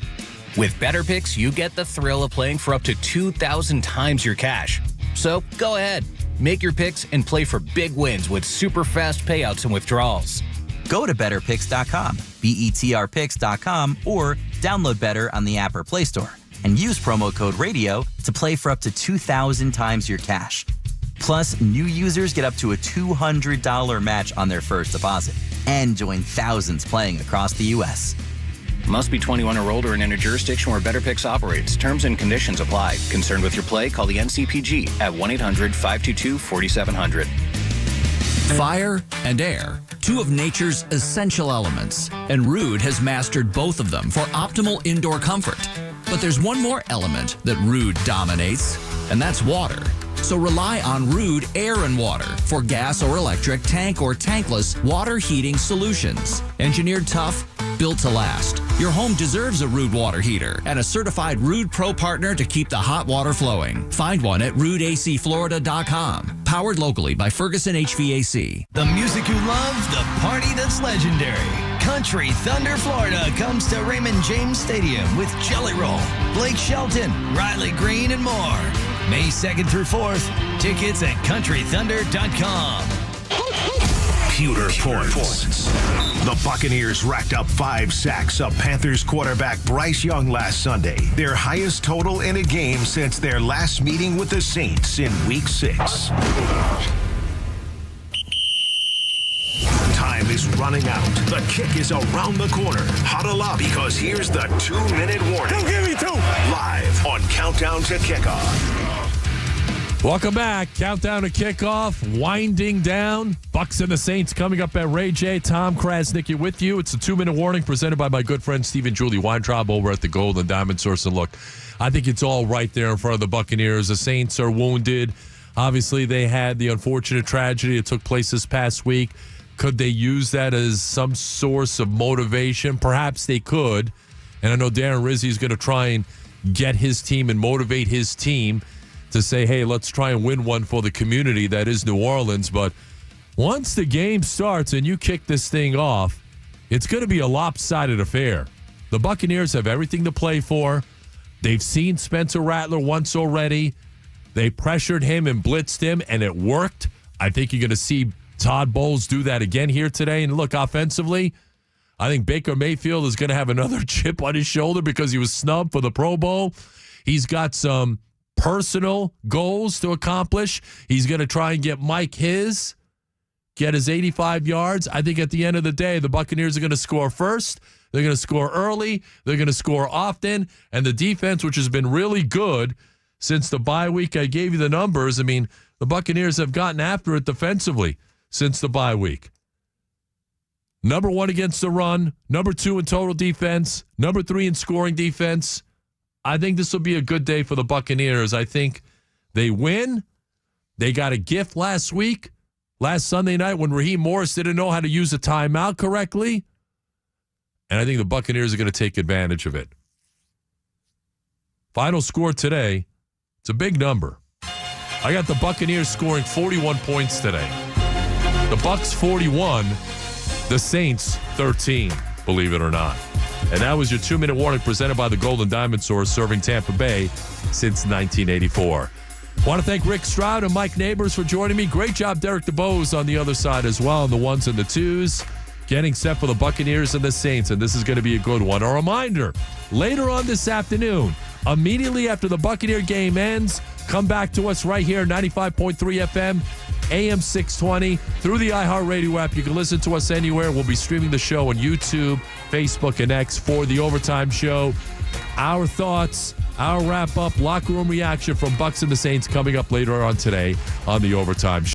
With Better Picks, you get the thrill of playing for up to 2,000 times your cash. So go ahead, make your picks and play for big wins with super fast payouts and withdrawals. Go to betterpicks.com, BETRpicks.com, or download Better on the app or Play Store and use promo code RADIO to play for up to 2,000 times your cash. Plus, new users get up to a $200 match on their first deposit and join thousands playing across the U.S. Must be 21 or older and in a jurisdiction where Better Picks operates. Terms and conditions apply. Concerned with your play? Call the NCPG at 1-800-522-4700. Fire and air, two of nature's essential elements, and Ruud has mastered both of them for optimal indoor comfort. But there's one more element that Ruud dominates, and that's water. So rely on Ruud Air and Water for gas or electric, tank or tankless water heating solutions. Engineered tough, built to last. Your home deserves a Ruud water heater and a certified Ruud Pro partner to keep the hot water flowing. Find one at RuudACFlorida.com. Powered locally by Ferguson HVAC. The music you love, the party that's legendary. Country Thunder Florida comes to Raymond James Stadium with Jelly Roll, Blake Shelton, Riley Green, and more. May 2nd through 4th. Tickets at countrythunder.com. Pewter points. The Buccaneers racked up 5 sacks of Panthers quarterback Bryce Young last Sunday, their highest total in a game since their last meeting with the Saints in Week 6. Time is running out. The kick is around the corner. Huddle up because here's the 2-minute warning. Don't give me 2. Live on Countdown to Kickoff. Welcome back. Countdown to Kickoff, winding down. Bucs and the Saints coming up at Ray J. Tom Krasnicki with you. It's a 2-minute warning presented by my good friend Steve and Julie Weintraub over at the Gold and Diamond Source. And look, I think it's all right there in front of the Buccaneers. The Saints are wounded. Obviously, they had the unfortunate tragedy that took place this past week. Could they use that as some source of motivation? Perhaps they could. And I know Darren Rizzi is going to try and get his team and motivate his team to say, hey, let's try and win one for the community that is New Orleans. But once the game starts and you kick this thing off, it's going to be a lopsided affair. The Buccaneers have everything to play for. They've seen Spencer Rattler once already. They pressured him and blitzed him, and it worked. I think you're going to see Todd Bowles do that again here today. And look, offensively, I think Baker Mayfield is going to have another chip on his shoulder because he was snubbed for the Pro Bowl. He's got some personal goals to accomplish. He's going to try and get Mike get his 85 yards. I think at the end of the day, the Buccaneers are going to score first. They're going to score early. They're going to score often. And the defense, which has been really good since the bye week, I gave you the numbers. I mean, the Buccaneers have gotten after it defensively since the bye week. Number 1 against the run, number 2 in total defense, number 3 in scoring defense. I think this will be a good day for the Buccaneers. I think they win. They got a gift last Sunday night, when Raheem Morris didn't know how to use a timeout correctly. And I think the Buccaneers are going to take advantage of it. Final score today, it's a big number. I got the Buccaneers scoring 41 points today. The Bucs 41, the Saints 13, believe it or not. And that was your 2-minute warning presented by the Golden Diamond Source, serving Tampa Bay since 1984. Want to thank Rick Stroud and Mike Neighbors for joining me. Great job, Derek DeBose, on the other side as well, on the 1s and the 2s. Getting set for the Buccaneers and the Saints, and this is going to be a good one. A reminder, later on this afternoon, immediately after the Buccaneer game ends, come back to us right here, 95.3 FM, AM 620, through the iHeartRadio app. You can listen to us anywhere. We'll be streaming the show on YouTube, Facebook, and X for the Overtime Show. Our thoughts, our wrap-up, locker room reaction from Bucs and the Saints coming up later on today on the Overtime Show.